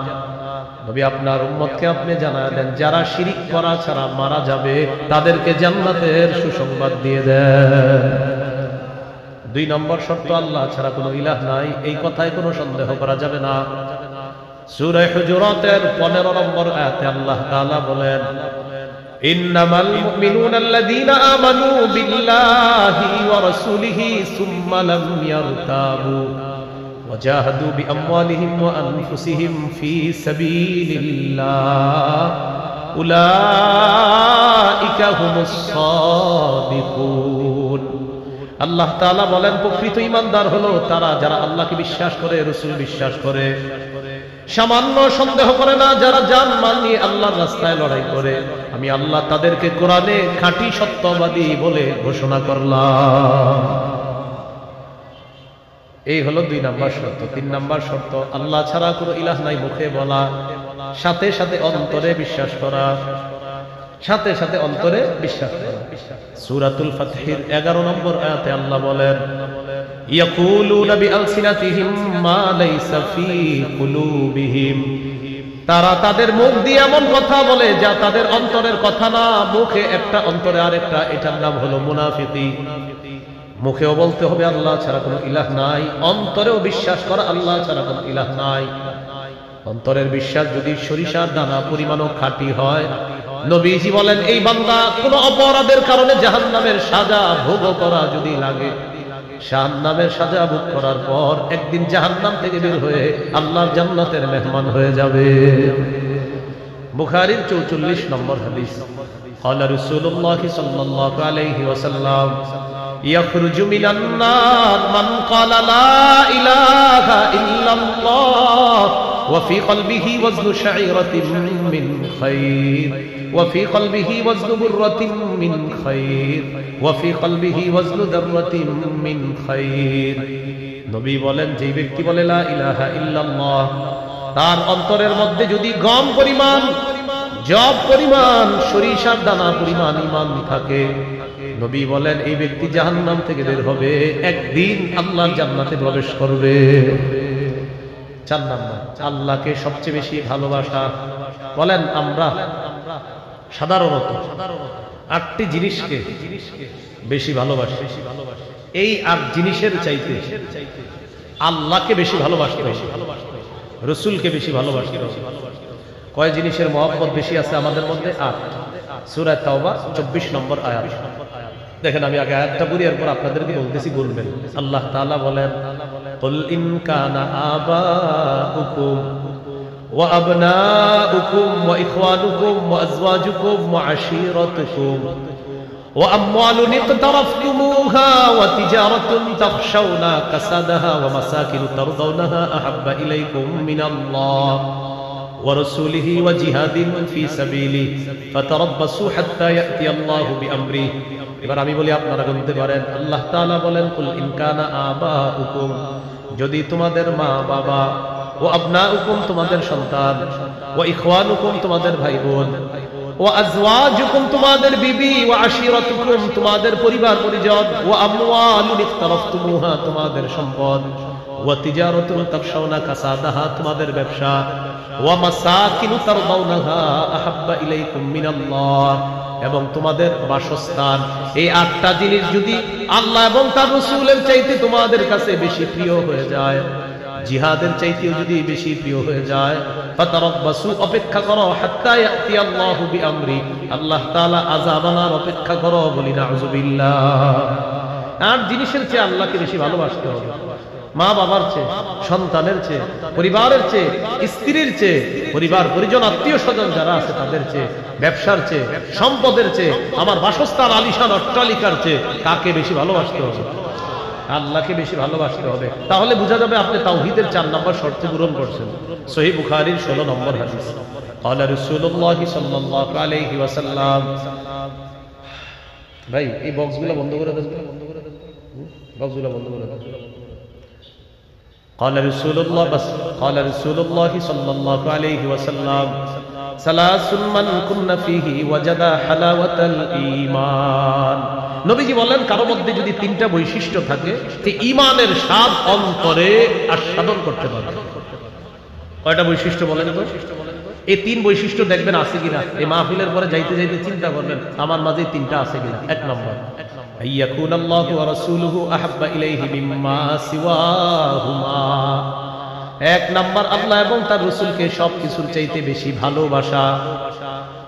নবী আপনার উম্মতকে আপনি জানায় দেন, যারা শিরিক করা ছাড়া মারা যাবে তাদেরকে জান্নাতের সুসংবাদ দিয়ে দেন। 2 নম্বর শর্ত, আল্লাহ ছাড়া কোনো ইলাহ নাই, এই কথায় কোনো সন্দেহ করা যাবে না। সূরা হুজুরাতের 15 নম্বর আয়াতে আল্লাহ তাআলা বলেন, ইন্নামাল মুমিনুনা আল্লাযীনা আমানু বিল্লাহি ওয়া রাসূলিহি সুম্মা লাম ইয়ারতাবু ওয়া জাহাদু বিআমওয়ালিহিম ওয়া আনফুসিহিম ফি সাবিলিল্লাহ উলাইকা হুমুস সাদিকুন। আল্লাহ তাআলা বলেন প্রকৃত ঈমানদার হলো তারা যারা আল্লাহকে বিশ্বাস করে, রাসূল বিশ্বাস করে, সামান্য সন্দেহ করে না, যারা জান মান নিয়ে আল্লাহর রাস্তায় লড়াই করে। আমি আল্লাহ তাদেরকে কোরআনে খাঁটি সত্যবাদী বলে ঘোষণা করলাম। এই হলো 2 নাম্বার শর্ত। 3 নাম্বার শর্ত, আল্লাহ ছাড়া কোনো ইলাহ নাই মুখে বলা, সাথে সাথে অন্তরে বিশ্বাস করা, সাথে সাথে অন্তরে বিশ্বাস করা। সূরাতুল ফাতহির 11 নম্বর আয়াতে আল্লাহ বলেন ইয়াকুলুনা বিআলসিনাতিহিম মা লাইসা ফি কুলুবিহিম, তারা তাদের মুখ দিয়ে এমন কথা বলে যা তাদের অন্তরের কথা না, মুখে একটা অন্তরে আরেকটা। এটার নাম হলো মুনাফিকি। মুখেও বলতে হবে আল্লাহ ছাড়া কোনো ইলাহ নাই, অন্তরেও বিশ্বাস করা আল্লাহ ছাড়া কোনো ইলাহ নাই। অন্তরের বিশ্বাস যদি সরিষার দানা পরিমাণও খাঁটি হয়, নবীজি বলেন এই বান্দা কোন অপরাধের কারণে জাহান্নামের সাজা ভোগ করা যদি লাগে, জাহান্নামের সাজা ভোগ করার পর একদিন জাহান্নাম থেকে বের হয়ে আল্লাহর জান্নাতের মেহমান হয়ে যাবে। বুখারীর 44 নম্বর হাদিস, قال رسول الله صلى الله عليه وسلم يخرج من النار من قال لا إله إلا الله وفي قلبه وزن شعيرة من خير وفي قلبه وزن برة من خير وفي قلبه وزن ذرة من خير। নবী বলেন যে ব্যক্তি বলে লা ইলাহা ইল্লাল্লাহ, তার অন্তরের মধ্যে যদি গম পরিমাণ, জব পরিমাণ, সরিষার দানা পরিমাণ ঈমান থাকে, নবী বলেন এই ব্যক্তি জাহান্নাম থেকে বের হবে, একদিন আল্লাহর জান্নাতে প্রবেশ করবে। 4 নাম্বার, আল্লাহকে সবচেয়ে বেশি ভালোবাসা। বলেন আমরা সাধারণত 8টি জিনিসকে বেশি ভালোবাসি। এই 8 জিনিসের চাইতে আল্লাহকে বেশি ভালোবাসতে হবে, রাসূলকে বেশি ভালোবাসতে হবে। কয় জিনিসের মহব্বত বেশি আছে আমাদের মধ্যে? 8। সূরা তাওবা 24 নম্বর আয়াত দেখেন। আমি আগে আয়াতটা পড়ি, এরপর আপনাদেরকে বলতেছি, বলবেন। আল্লাহ তাআলা বলেন কুল ইন কানা আবাউকুম ওয়া আবনাউকুম ওয়া ইখওয়ানুকুম ওয়া আজওয়াজুকুম ওয়া আশীরাতুকুম ওয়া আমওয়ালুন ইকতারাফতুমুহা ওয়া তিজারাতুন তাখশাউনা কাসাদাহা ওয়া মাসাকিন তারদাউনাহা আহাব্বা ইলাইকুম মিনাল্লাহ ওয়া রাসূলিহি ওয়া জিহাদিন ফি সাবিলিহি ফাতারাব্বাসু হাত্তা ইয়াতি আল্লাহু বিআমরিহি। এবার আমি বলি, আপনারা বলতে পারেন। আল্লাহ তাআলা বলেন কুল ইন কানা আবাউকুম, যদি তোমাদের মা বাবা, ও আবনাউকুম তোমাদের সন্তান, ও ইখওয়ানুকুম তোমাদের ভাই বোন, ও আজওয়াজুকুম তোমাদের বিবি, ও আশীরাতুকুম তোমাদের পরিবার পরিজন, ও আমওয়ালুন ইকতারাফতুমুহা তোমাদের সম্পদ, ও তিজারাতুন তাখশাউনা কাসাদাহা তোমাদের ব্যবসা, ও মাসাকিন তারদাউনাহা আহাব্বা ইলাইকুম মিনাল্লাহ এবং তোমাদের বাসস্থান। এই 8টা জিনিস যদি আল্লাহ এবং তার রাসূলের চাইতে তোমাদের কাছে বেশি প্রিয় হয়ে যায়, জিহাদের চাইতেও যদি বেশি প্রিয় হয়ে যায়, ফাতারাব্বাসু অপেক্ষা করো, হাত্তা ইয়াতি আল্লাহু বিআমরি আল্লাহ তাআলা আযাব আনার অপেক্ষা করো। বলি নাউযুবিল্লাহ। 8 জিনিসের চেয়ে আল্লাহকে বেশি ভালোবাসতে হবে। মা বাবার চেয়ে, সন্তানের চেয়ে, পরিবারের চেয়ে, স্ত্রীর চেয়ে, পরিবার পরিজন আত্মীয় স্বজন যারা আছে তাদের চেয়ে, ব্যবসার চেয়ে, সম্পদের চেয়ে, আমার বাসস্থান আলিশান অট্টালিকার চেয়ে কাকে বেশি ভালোবাসতে হবে? আল্লাহকে বেশি ভালোবাসতে হবে। তাহলে বোঝা যাবে আপনি তাওহীদের 4 নম্বর শর্ত পূরণ করছেন। সহিহ বুখারীর 16 নম্বর হাদিস, قال رسول الله صلى الله عليه وسلم। ভাই এই বক্সগুলো বন্ধ করে দেন, বক্সগুলো বন্ধ করে দেন। قال رسول الله بس قال رسول الله صلى الله عليه وسلم ثلاث من كن فيه وجد حلاوة الإيمان। নবীজি বলেন কারো মধ্যে যদি 3টা বৈশিষ্ট্য থাকে, সে ঈমানের স্বাদ অন্তরে আস্বাদন করতে পারবে। কয়টা বৈশিষ্ট্য বলেন তো? এই 3 বৈশিষ্ট্য দেখবেন আছে কিনা। এই মাহফিলের পরে যাইতে যাইতে চিন্তা করবেন আমার মাঝে 3টা আছে কিনা। 1 নম্বর, আইয়াকুন আল্লাহু ওয়া রাসূলুহু আহাব্বা ইলাইহি মিম্মা সিওয়াহুমা। 1 নম্বর, আল্লাহ এবং তার রাসূলকে সবকিছুর চাইতে বেশি ভালোবাসা।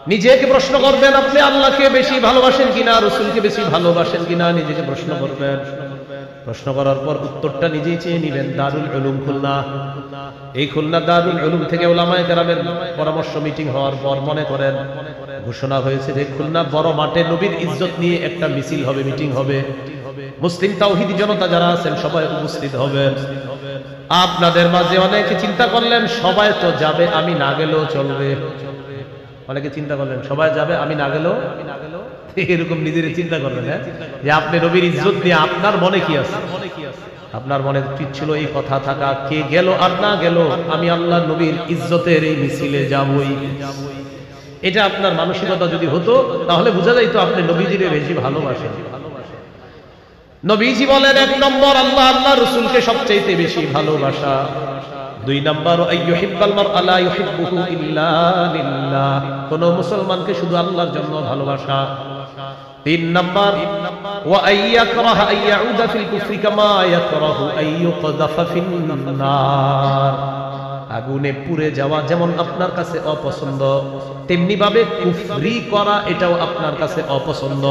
নিজেকে প্রশ্ন করবেন আপনি আল্লাহকে বেশি ভালোবাসেন কিনা, রাসূলকে বেশি ভালোবাসেন কিনা, নিজেকে প্রশ্ন করবেন। প্রশ্ন করার পর উত্তরটা নিজেই চেয়ে নেবেন। দারুল উলুম খুলনা, এই খুলনা দারুল উলুম থেকে উলামায়ে কেরামের পরামর্শ মিটিং হওয়ার পর মনে করেন ঘোষণা হয়েছে যে খুলনা বড় মাঠে নবীর ইজ্জত নিয়ে একটা মিছিল হবে, মিটিং হবে। মুসলিম তাওহীদি জনতা যারা আছেন সবাই উপস্থিত হবেন। আপনাদের মাঝে অনেকে চিন্তা করলেন সবাই তো যাবে, আমি না গেলেও চলবে। অনেকে চিন্তা করলেন সবাই যাবে, আমি না গেলেও, এরকম নিজের চিন্তা করলেন। হ্যাঁ, যে আপনি নবীর ইজ্জত নিয়ে আপনার মনে কি আছে? আপনার মনে ঠিক ছিল এই কথা থাকা, কে গেল আর না গেল আমি আল্লাহ নবীর ইজ্জতের এই মিছিলে যাবই। এটা আপনার মানসিকতা যদি হতো তাহলে বোঝা যাইতো আপনি নবীজিরে বেশি ভালোবাসেন। নবীজি বলেন 1 নম্বর আল্লাহ আল্লাহ রাসূলকে সবচেয়ে বেশি ভালোবাসা। 2 নম্বর আইয়ুহিব্বাল মারআ লা ইউহিব্বুহু ইল্লা লিল্লাহ, কোন মুসলমানকে শুধু আল্লাহর জন্য ভালোবাসা। 3 নম্বর ওয়া আইয়াকরাহা আইয়াউদা ফিল কুফরি কামা ইয়াকরাহু আইয়ুকযাফা ফিন নার, আগুনে পুড়ে যাওয়া যেমন আপনার কাছে অপছন্দ তেমনি ভাবে কুফরি করা এটাও আপনার কাছে অপছন্দ।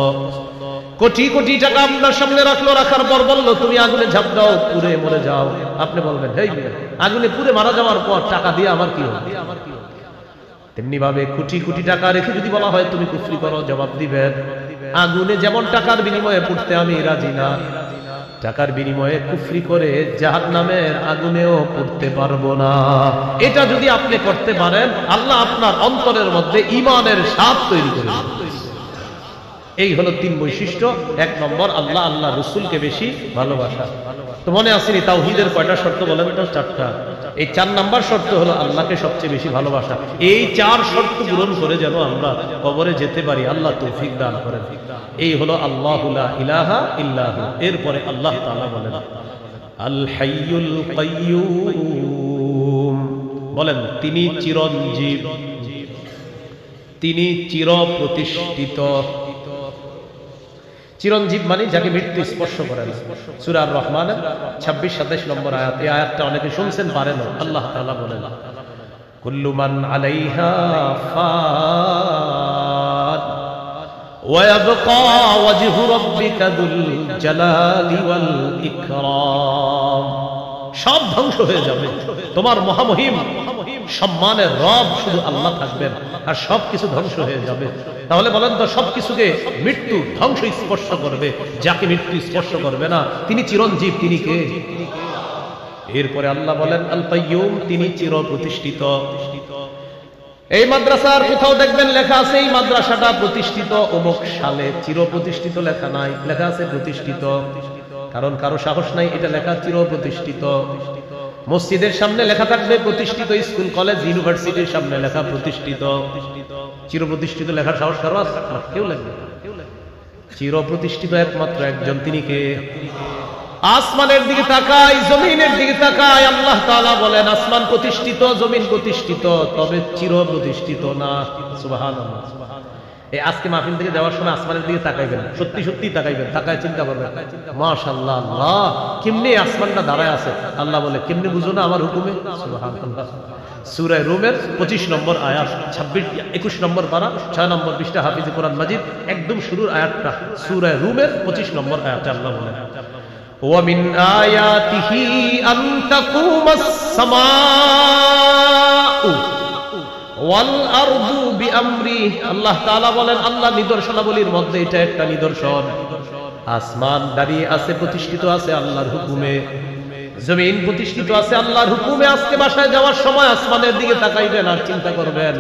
কোটি কোটি টাকা আপনার সামনে রাখলো, রাখার পর বললো তুমি আগুনে ঝাঁপ দাও, পুড়ে মরে যাও। আপনি বলবেন হেই আগুনে পুড়ে মারা যাওয়ার পর টাকা দিয়ে আমার কি হবে? তেমনি ভাবে কোটি কোটি টাকা রেখে যদি বলা হয় তুমি কুফরি করো, জবাব দিবেন আগুনে যেমন টাকার বিনিময়ে পড়তে আমি রাজি না, টাকার বিনিময়ে কুফরি করে জাহান্নামের আগুনেও পড়তে পারবো না। এটা যদি আপনি করতে পারেন আল্লাহ আপনার অন্তরের মধ্যে ঈমানের স্বাদ তৈরি করে দেবেন। এই হলো 3 বৈশিষ্ট্য। 1 নম্বর আল্লাহ আল্লাহ রাসূলকে বেশি ভালোবাসা। তো মনে আসেনি তাওহীদের কয়টা শর্ত বলেন তো? 4টা। এই 4 নম্বর শর্ত হলো আল্লাহকে সবচেয়ে বেশি ভালোবাসা। এই 4 শর্ত পূরণ করে যেন আমরা কবরে যেতে পারি, আল্লাহ তৌফিক দান করেন। এই হলো আল্লাহু লা ইলাহা ইল্লাহু। এরপরে আল্লাহ তাআলা বলেন আল হাইয়ুল কাইয়্যুম, বলেন তিনি চিরঞ্জীব, তিনি চিরপ্রতিষ্ঠিত। চিরঞ্জীব মানে যাকে মৃত্যু স্পর্শ করে না। সূরা আর রহমানের 26-27 নম্বর আয়াত। এই আয়াতটা অনেকে শুনছেন পারেন। আল্লাহ তাআলা বলেন কুল্লু মান আলাইহা ফান ওয়া ইয়াবকা ওয়াজহু রাব্বিকা যুল জালালি ওয়াল ইকরাম, সব ধ্বংস হয়ে যাবে, তোমার মহামহিম সম্মানের রব শুধু আল্লাহ থাকবেন আর সবকিছু ধ্বংস হয়ে যাবে। তাহলে বলেন তো সবকিছুকে মৃত্যু ধ্বংস স্পর্শ করবে, যাকে মৃত্যু স্পর্শ করবে না তিনি চিরঞ্জীব, তিনি কে? এরপরে আল্লাহ বলেন আল কাইয়্যুম, তিনি চিরপ্রতিষ্ঠিত। এই মাদ্রাসার কোথাও দেখবেন লেখা আছে এই মাদ্রাসাটা প্রতিষ্ঠিত অমুক সালে, চিরপ্রতিষ্ঠিত লেখা নাই, লেখা আছে প্রতিষ্ঠিত। কারণ কারো সাহস নাই এটা লেখা চিরপ্রতিষ্ঠিত। মসজিদের সামনে লেখা থাকবে প্রতিষ্ঠিত, স্কুল কলেজ ইউনিভার্সিটির সামনে লেখা প্রতিষ্ঠিত। চিরপ্রতিষ্ঠিত লেখার সাহস কারো আছে? কেউ লাগবে। চিরপ্রতিষ্ঠিত একমাত্র একজন, তিনি কে? আসমানের দিকে তাকাই, জমিনের দিকে তাকাই, আল্লাহ তাআলা বলেন আসমান প্রতিষ্ঠিত, জমিন প্রতিষ্ঠিত, তবে চিরপ্রতিষ্ঠিত না। সুবহানাল্লাহ। এই আজকে মাহফিল থেকে যাওয়ার সময় আসমানের দিকে তাকাইবেন, সত্যি সত্যি তাকাইবেন, তাকায় চিন্তা করবেন মাশাআল্লাহ আল্লাহ কেমনে আসমানটা দাঁড়ায় আছে। আল্লাহ বলে কেমনে বুঝো না আমার হুকুমে? সুবহানাল্লাহ। সূরা রুমের 25 নম্বর আয়াত, 21 নম্বর পারা, 6 নম্বর পৃষ্ঠা, হাফিজে কোরআন মাজিদ, একদম শুরুর আয়াতটা সূরা রুমের 25 নম্বর আয়াতে আল্লাহ বলেন ওয়া মিন আয়াতিহি আন তাকুমাস সামাউ ওয়াল আরদু বিআমরি। আল্লাহ তাআলা বলেন আল্লাহ নিদর্শনাবলীর মধ্যে এটা একটা নিদর্শন, আসমান দাঁড়িয়ে আছে, প্রতিষ্ঠিত আছে আল্লাহর হুকুমে, জমিন প্রতিষ্ঠিত আছে আল্লাহর হুকুমে। আজকে বাসায় যাওয়ার সময় আসমানের দিকে তাকাইবেন আর চিন্তা করবেন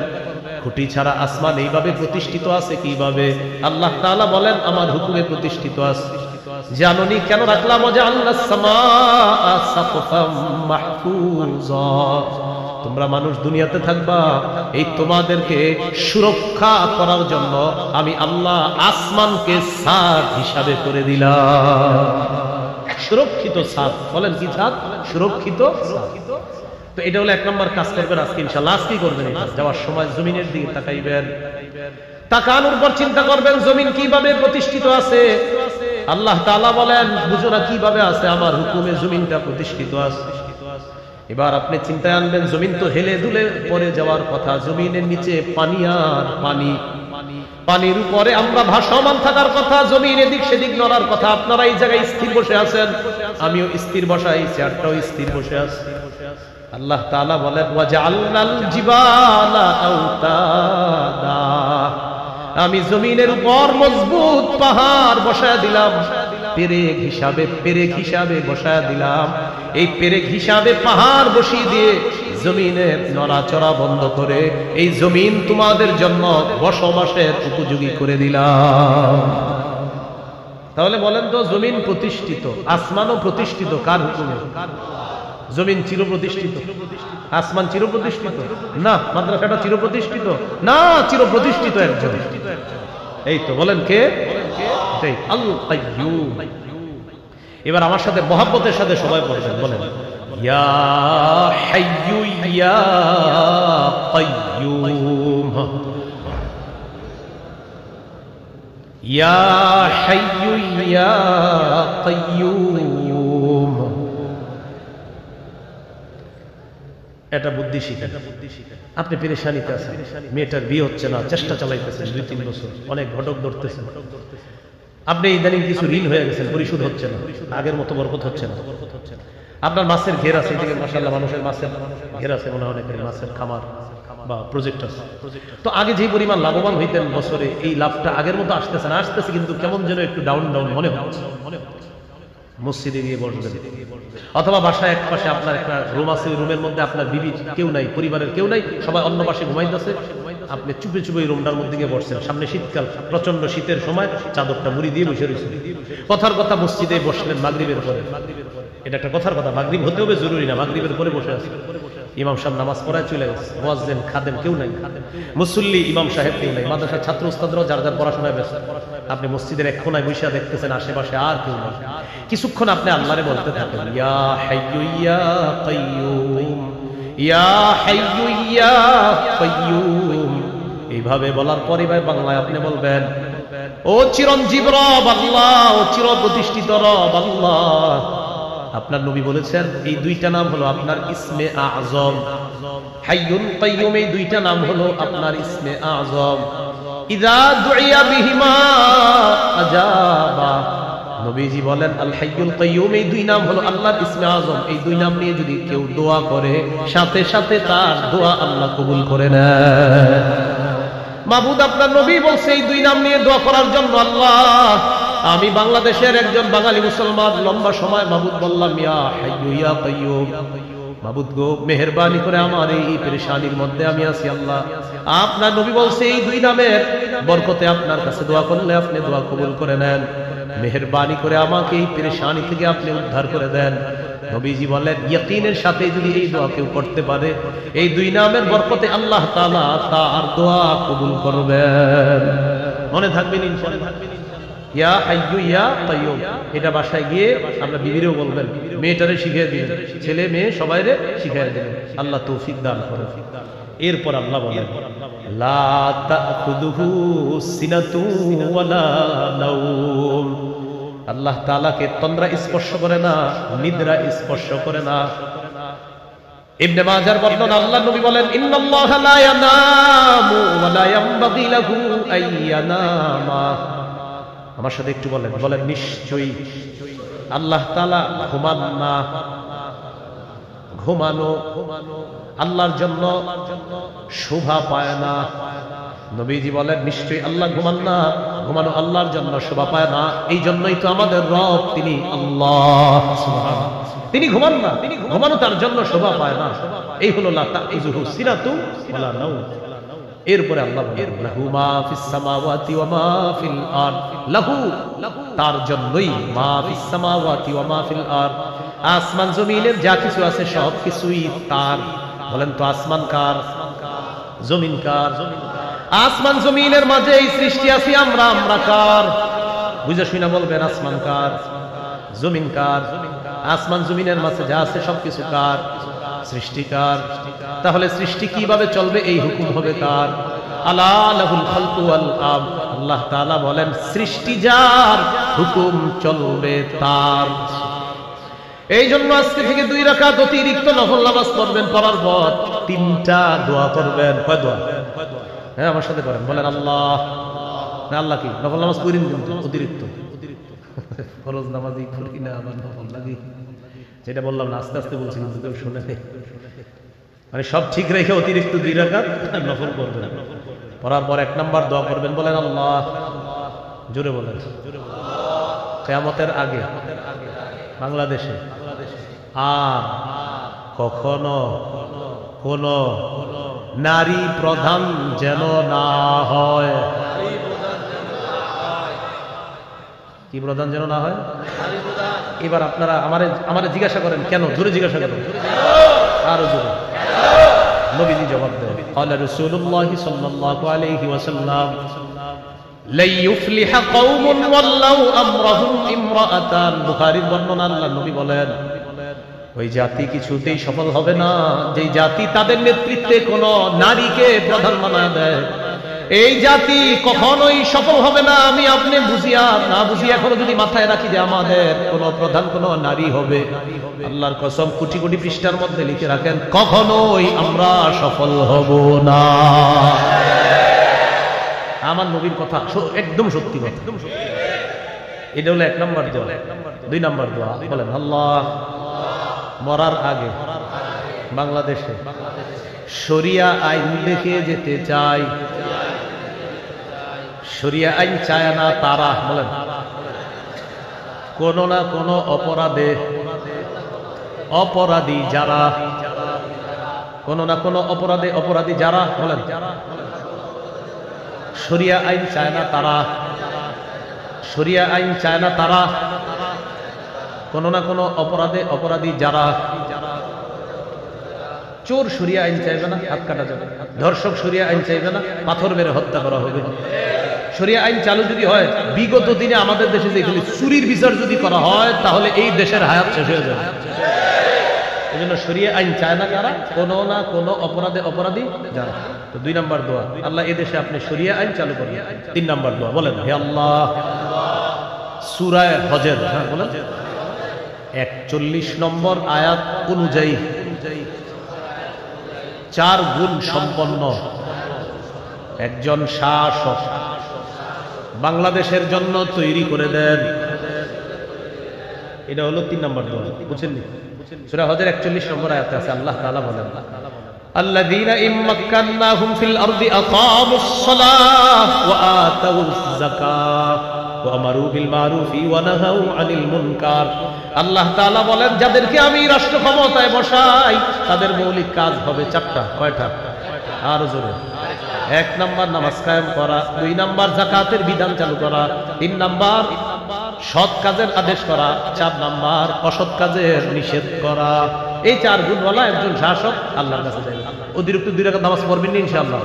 খুঁটি ছাড়া আসমান এইভাবে প্রতিষ্ঠিত আছে কিভাবে? আল্লাহ তাআলা বলেন আমার হুকুমে প্রতিষ্ঠিত আছে। জাননি কেন রাখলাম যে আল্লাহ সামাআ সাকফাম মাহফুজা, তোমরা মানুষ দুনিয়াতে থাকবা, এই তোমাদেরকে সুরক্ষা করার জন্য আমি আল্লাহ আসমানকে ছাদ হিসাবে করে দিলাম। সুরক্ষিত ছাদ, বলেন কি ছাদ? সুরক্ষিত ছাদ। তো এটা হলো 1 নম্বর কাজ করবেন আজকে ইনশাআল্লাহ। আজকে করবেন এটা, যাওয়ার সময় জমিনের দিকে তাকাইবেন, তাকানোর পর চিন্তা করবেন জমিন কিভাবে প্রতিষ্ঠিত আছে। আল্লাহ তাআলা বলেন বুঝো না কিভাবে আছে? আমার হুকুমে জমিনটা প্রতিষ্ঠিত আছে। এবার আপনি চিন্তায় আনবেন, জমিন তো হেলে দুলে পড়ে যাওয়ার কথা, জমিনের নিচে পানি আর পানি, পানির উপরে আমরা ভাসমান থাকার কথা, জমিন এদিক সেদিক নড়ার কথা। আপনারা এই জায়গায় স্থির বসে আছেন, আমিও স্থির বসাই, চেয়ারটাও স্থির বসে আছি। আল্লাহ তাআলা বলেন ওয়াজআলনাল জিবালা আওতাদা, আমি জমিনের উপর মজবুত পাহাড় বসায় দিলাম, পেরেক হিসাবে বসায় দিলাম। এই পেরেক হিসাবে পাহাড় বসিয়ে দিয়ে জমিনের নড়াচড়া বন্ধ করে এই জমিন তোমাদের জন্য বসবাসের উপযোগী করে দিলাম। তাহলে বলেন তো, জমিন প্রতিষ্ঠিত, আসমানও প্রতিষ্ঠিত কার হুকুমে? জমিন চিরপ্রতিষ্ঠিত, আসমান চিরপ্রতিষ্ঠিত না, মাদ্রাসাটা চিরপ্রতিষ্ঠিত না, চিরপ্রতিষ্ঠিত একজন। এই তো বলেন কে? আল কাইয়্যুম। এবার আমার সাথে মহব্বতের সাথে সবাই পড়বেন, বলেন ইয়া হাইয়্যু ইয়া কাইয়্যুম, ইয়া হাইয়্যু ইয়া কাইয়্যুম। এটা বুদ্ধি শিখেন। আপনি পেরেশানিতে আছেন, মেয়েটার বিয়ে হচ্ছে না, চেষ্টা চালাইতেছেন 2-3 বছর, অনেক ঘটক ধরতেছেন। আপনি ইদানিং কিছু ঋণ হয়ে গেছেন, পরিশোধ হচ্ছে না, আগের মতো বরকত হচ্ছে না। আপনার মাছের ঘের আছে, এদিকে মাশাআল্লাহ মানুষের মাছের ঘের আছে, মনে হয় অনেকের মাছের খামার বা প্রজেক্ট আছে। তো আগে যে পরিমাণ লাভবান হইতেন বছরে, এই লাভটা আগের মতো আসতেছে না, আসতেছে কিন্তু কেমন যেন একটু ডাউন মনে হচ্ছে। মসজিদে গিয়ে বসবেন, অথবা বাসায় এক পাশে আপনার একটা রুম আছে, ওই রুমের মধ্যে আপনার বিবি কেউ নাই, পরিবারের কেউ নাই, সবাই অন্য পাশে ঘুমাইতেছে, আপনি চুপে চুপে রুমটার মধ্যে গিয়ে বসছেন। সামনে শীতকাল, প্রচন্ড শীতের সময় চাদরটা মুড়ি দিয়ে বসে রয়েছে। কথার কথা মসজিদে বসলেন মাগরিবের পরে, এটা একটা কথার কথা, মাগরিব হতে হবে জরুরি না, মাগরিবের পরে বসে আছে। ইমাম সাহেব নামাজ পড়ায় চলে গেছে, মুয়াজ্জিন খাদেম কেউ নাই, মুসল্লি ইমাম সাহেব কেউ নাই, মাদ্রাসার ছাত্র উস্তাদরাও যার যার পড়াশোনায় ব্যস্ত। আপনি মসজিদের এক কোনায় বসে দেখতেছেন আশেপাশে আর কেউ নাই। কিছুক্ষণ আপনি আল্লাহরে বলতে থাকেন ইয়া হাইয়্যু ইয়া কাইয়্যুম, ইয়া হাইয়্যু ইয়া কাইয়্যুম। এইভাবে বলার পরে ভাই বাংলায় আপনি বলবেন, ও চিরঞ্জীব রব আল্লাহ, ও চির প্রতিষ্ঠিত রব আল্লাহ। আপনার নবী বলেছেন এই দুইটা নাম হলো আপনার ইসমে আযম, হাইয়ুন কাইয়্যুম, এই দুইটা নাম হলো আপনার ইসমে আযম। ইযা দুইয়া বিহিমা আজাবা। নবীজি বলেন আল হাইয়ুল কাইয়্যুম, এই দুই নাম হলো আল্লাহর ইসমে আযম। এই দুই নাম নিয়ে যদি কেউ দোয়া করে, সাথে সাথে তার দোয়া আল্লাহ কবুল করে নেন। মাবুদ আপনার নবী বলছে এই দুই নাম নিয়ে দোয়া করার জন্য। আল্লাহ, আমি বাংলাদেশের একজন বাঙালি মুসলমান, লম্বা সময় মাবুদ বললাম ইয়া হাইয়্যু ইয়া কাইয়্যুম, মাবুদ গো মেহেরবানি করে আমার এই পেরেশানির মধ্যে আমি আছি। আল্লাহ, আপনার নবী বলছে এই দুই নামের বরকতে আপনার কাছে দোয়া করলে আপনি দোয়া কবুল করে নেন। মেহেরবানি করে আমাকে এই পেরেশানি থেকে আপনি উদ্ধার করে দেন। নবীজি বলেন ইয়াকিনের সাথে যদি এই দোয়া কেউ করতে পারে, এই দুই নামের বরকতে আল্লাহ তাআলা তার দোয়া কবুল করবেন। মনে থাকবেন ইনশাআল্লাহ, ইয়া হাইয়্যু ইয়া কাইয়্যুম। এটা বাসায় গিয়ে আমরা বিবিরেও বলবেন, মেয়েটারে শিখিয়ে দিবেন, ছেলে মেয়ে সবাইরে শিখিয়ে দিবেন। আল্লাহ তৌফিক দান করেন। এরপর আল্লাহ বলেন লা তাখুযুহু সিনাতু ওয়ালা নাওম। আল্লাহ তাআলাকে তন্দ্রা স্পর্শ করে না, নিদ্রা স্পর্শ করে না। ইবনে মাজার বর্ণনা, আল্লাহ নবী বলেন ইন্নাল্লাহা লা ইয়ানামু ওয়া লা ইয়ানবাগি লাহু আইয়ানামা। আমার সাথে একটু বলেন, বলেন নিশ্চয়ই আল্লাহ তাআলা ঘুমান না। ঘুমানো আল্লাহর জন্য শোভা পায় না। নবীজি বলেন নিশ্চয়ই আল্লাহ ঘুমান না, ঘুমানো আল্লাহর জন্য শোভা পায় না। এই জন্যই তো আমাদের রব তিনি আল্লাহ সুবহানাহু, তিনি ঘুমান না, ঘুমানো তার জন্য শোভা পায় না। এই হলো লা তাখুযুহু সিনাতু ওয়ালা নাওম। এরপরে আল্লাহ বলেন লাহু মা ফিস সামাওয়াতি ওয়া মা ফিল আরদ। লাহু, তার জন্যই, মা ফিস সামাওয়াতি ওয়া মা ফিল আরদ, আসমান জমিনের যা কিছু আছে সব কিছুই তার। বলেন তো আসমান কার, জমিন কার? আসমান জমিনের মাঝে এই সৃষ্টি আছি আমরা, আমরা কার? বুঝে শুনে বলবেন আসমান কার, জমিন কার? আসমান জমিনের মাঝে যা আছে সবকিছু কার? সৃষ্টিকার। তাহলে সৃষ্টি কিভাবে চলবে, এই হুকুম হবে কার? আলা লাহুল খালকু ওয়াল আমর। আল্লাহ তাআলা বলেন সৃষ্টি যার, হুকুম চলবে তার। এই জন্য আজকে থেকে 2 রাকাত অতিরিক্ত নফল নামাজ পড়বেন, পড়ার পর 3টা দোয়া করবেন। কয় দোয়া? হ্যাঁ আমার সাথে করেন, বলেন আল্লাহ। না আল্লাহ কি নফল নামাজ পড়িন কিন্তু অতিরিক্ত, ফরজ নামাজই পড়ি না আবার নফল লাগি, যেটা বললাম না আস্তে আস্তে বলছি কিন্তু কেউ শুনে নেই। মানে সব ঠিক রেখে অতিরিক্ত 2 রাকাত নফল করবেন। পড়ার পর 1 নাম্বার দোয়া করবেন, বলেন আল্লাহ। জোরে বলেন। কিয়ামতের আগে বাংলাদেশে আর কখনো কোন নারী প্রধান যেন না হয়। কি প্রধান যেন না হয়? এবার আপনারা আমারে জিজ্ঞাসা করেন কেন? জোরে জিজ্ঞাসা করেন, আরো জোরে। নবীজি জবাব দেন, ক্বালা রাসূলুল্লাহ সাল্লাল্লাহু আলাইহি ওয়াসাল্লাম লা ইউফলিহা কওমুন ওয়াল্লাউ আমরাহুম ইমরাআতান। বুখারীর বর্ণনা, আল্লাহর নবী বলেন ওই জাতি কিছুতেই সফল হবে না যেই জাতি তাদের নেতৃত্বে কোন নারীকে প্রধান বানায় দেয়। এই জাতি কখনোই সফল হবে না। আমি আপনি বুঝিয়া না বুঝিয়া এখনো যদি মাথায় রাখি যে আমাদের কোন প্রধান কোন নারী হবে, আল্লাহর কসম কোটি কোটি পৃষ্ঠার মধ্যে লিখে রাখেন কখনোই আমরা সফল হব না। আমার নবীর কথা একদম সত্যি কথা। এটা হলো 1 নাম্বার দোয়া। 2 নাম্বার দোয়া বলেন আল্লাহ, মরার আগে বাংলাদেশে শরিয়া আইন দেখে যেতে চাই। শরিয়া আইন চায় না তারা, বলেন কোন না কোন অপরাধী যারা, কোন না কোন অপরাধী যারা, বলেন শরিয়া আইন চায় না তারা। শরিয়া আইন চায় না তারা, কোন না কোন অপরাধী যারা। চোর শরিয়া আইন চাইবে না, হাত কাটা যাবে। ধর্ষক শরিয়া আইন চাইবে না, পাথর মেরে হত্যা করা হবে। শরিয়া আইন চালু যদি হয়, বিগত দিনে আমাদের দেশে যে চুরির বিচার যদি করা হয় তাহলে এই দেশের হায়াত শেষ হয়ে যাবে। এই জন্য শরিয়া আইন চায় না কারা? কোন না কোন অপরাধী যারা। তো 2 নাম্বার দোয়া, আল্লাহ এই দেশে আপনি শরিয়া আইন চালু করেন। 3 নাম্বার দোয়া বলেন, হে আল্লাহ সূরা হজের, হ্যাঁ বলেন 41 নম্বর আয়াত অনুযায়ী 4 গুণ সম্পন্ন একজন শাসক বাংলাদেশের জন্য তৈরি করে দেন। এটা হলো 3 নম্বর দোয়া, বুঝছেন নি? সূরা হজের 41 নম্বর আয়াতে আছে, আল্লাহ তাআলা বলেন আল্লাযীনা ইম্মাক্কান্নাহুম ফিল আরদি আকামুস সালাহ ওয়া আতাউয যাকাহ ওয়া আমারু বিল মারুফি ওয়া নাহাউ আনিল মুনকার। আল্লাহ তাআলা বলেন যাদেরকে আমি রাষ্ট্র ক্ষমতায় বসাই তাদের মৌলিক কাজ হবে 4টা। কয়টা? আর জোরে। 1 নাম্বার নামাজ কায়েম করা, 2 নাম্বার যাকাতের বিধান চালু করা, 3 নাম্বার সৎ কাজের আদেশ করা, 4 নাম্বার অসৎ কাজের নিষেধ করা। এই 4 গুণওয়ালা একজন শাসক আল্লাহর কাছে যাবে। অতিরিক্ত 2 রাকাত নামাজ পড়বেন ইনশাআল্লাহ।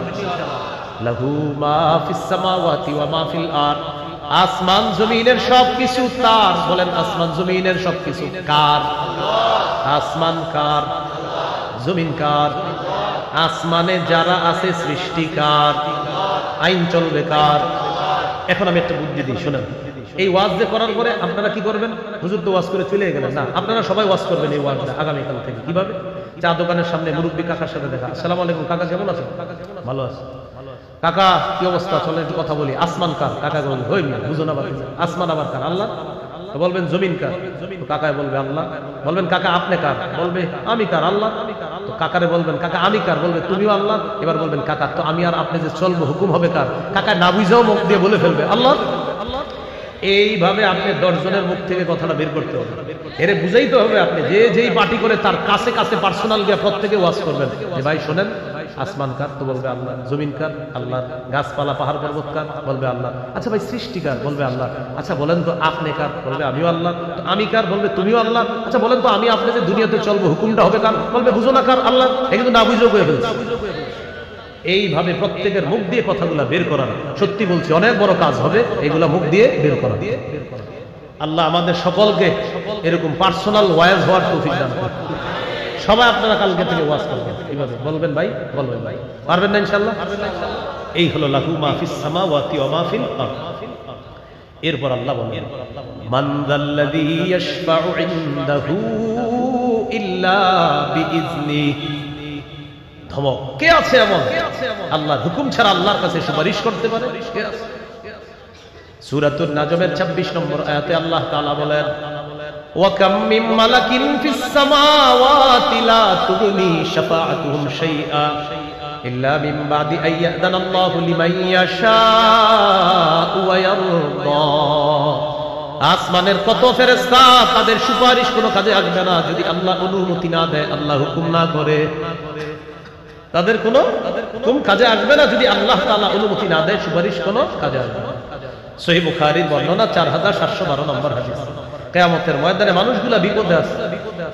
লাহু মা ফিস সামাওয়াতি ওয়া মা ফিল আরদ। আসমান জমিনের সবকিছু তার। বলেন আসমান জমিনের সবকিছু কার? আসমান কার? জমিন কার? আসমানে যারা আছে সৃষ্টিকার। আইন চলবে কার? এখন আমি একটা বুদ্ধি দিই, শুনেন। এই ওয়াজ যে করার পরে আপনারা কি করবেন? হুজুর তো ওয়াজ করে চলে গেলেন না, আপনারা সবাই ওয়াজ করবেন এই ওয়াজটা আগামীকাল থেকে। কিভাবে? চা দোকানের সামনে মুরব্বী কাকার সাথে দেখা, আসসালামু আলাইকুম কাকা, কেমন আছেন? ভালো আছে। কাকা কি অবস্থা, চলেন একটু কথা বলি। আসমান কার? কাকা বলবে হই না, বুঝো না বাকি। আসমান আবার কার? আল্লাহ। তো বলবেন জমিন কার? কাকায় বলবে আল্লাহ। বলবেন কাকা আপনি কার? বলবে আমি কার? আল্লাহ। তো কাকারে বলবেন কাকা আমি কার? বলবে তুমিও আল্লাহ। এবার বলবেন কাকা তো আমি আর আপনি যে চলবো হুকুম হবে কার? কাকা না বুঝেও মুখ দিয়ে বলে ফেলবে আল্লাহ। এইভাবে আপনি 10 জনের মুখ থেকে কথাটা বের করতে হবে। এরে বুঝাইতে হবে আপনি যে যেই পার্টি করে তার কাছে কাছে পার্সোনাল গিয়ে প্রত্যেকে ওয়াজ করবেন যে ভাই শোনেন আসমান কার? তো বলবে আল্লাহ। জমিন কার? আল্লাহ। গাছপালা পাহাড় পর্বত কার? বলবে আল্লাহ। আচ্ছা ভাই সৃষ্টিকার? বলবে আল্লাহ। আচ্ছা বলেন তো আপনি কার? বলবে আমিও আল্লাহ। তো আমি কার? বলবে তুমিও আল্লাহ। আচ্ছা বলেন তো আমি আপনি যে দুনিয়াতে চলবো হুকুমটা হবে কার? বলবে বুঝো না কার? আল্লাহ। এ কিন্তু না বুঝেও করে ফেলছে। এইভাবে প্রত্যেকের মুখ দিয়ে কথাগুলা বের করা, সত্যি বলছি অনেক বড় কাজ হবে এগুলা মুখ দিয়ে বের করা। আল্লাহ আমাদের সকলকে এরকম পার্সোনাল ওয়াজ হওয়ার তৌফিক দান করুন। সবাই আপনারা কালকে থেকে ওয়াজ করবেন, এইভাবে বলবেন ভাই, বলবেন ভাই, পারবেন না ইনশাআল্লাহ? এই হলো লাহু মা ফিস সামাওয়াতি ওয়া মা ফিল আরদ। এরপর আল্লাহ বলেন মান যাল্লাযী ইয়াশফাউ ইনদাহু ইল্লা বিইজনি। ধমক, কে আছে এমন আল্লাহর হুকুম ছাড়া আল্লাহর কাছে সুপারিশ করতে পারে? কে আছে? সূরাতুন নাজমের 26 নম্বর আয়াতে আল্লাহ তাআলা বলেন ওয়া কাম মিন মালাকিন ফিস সামাওয়াতি লা তুগনি শাফাআতুহুম শাইআ ইল্লা মিন বাদি আন ইয়াযানা আল্লাহু লিমান ইয়াশাউ ওয়া ইয়ারদা। আসমানের কত ফেরেশতা, তাদের সুপারিশ কোনো কাজে আসবে না যদি আল্লাহ অনুমতি না দেয়, আল্লাহ হুকুম না করে। তাদের কোনো কাজে আসবে না যদি আল্লাহ তাআলা অনুমতি না দেয়, সুপারিশ কোনো কাজে আসবে না। সহিহ বুখারীর বর্ণনা 4712 নম্বর হাদিস। কিয়ামতের ময়দানে মানুষগুলা বিপদে আছে,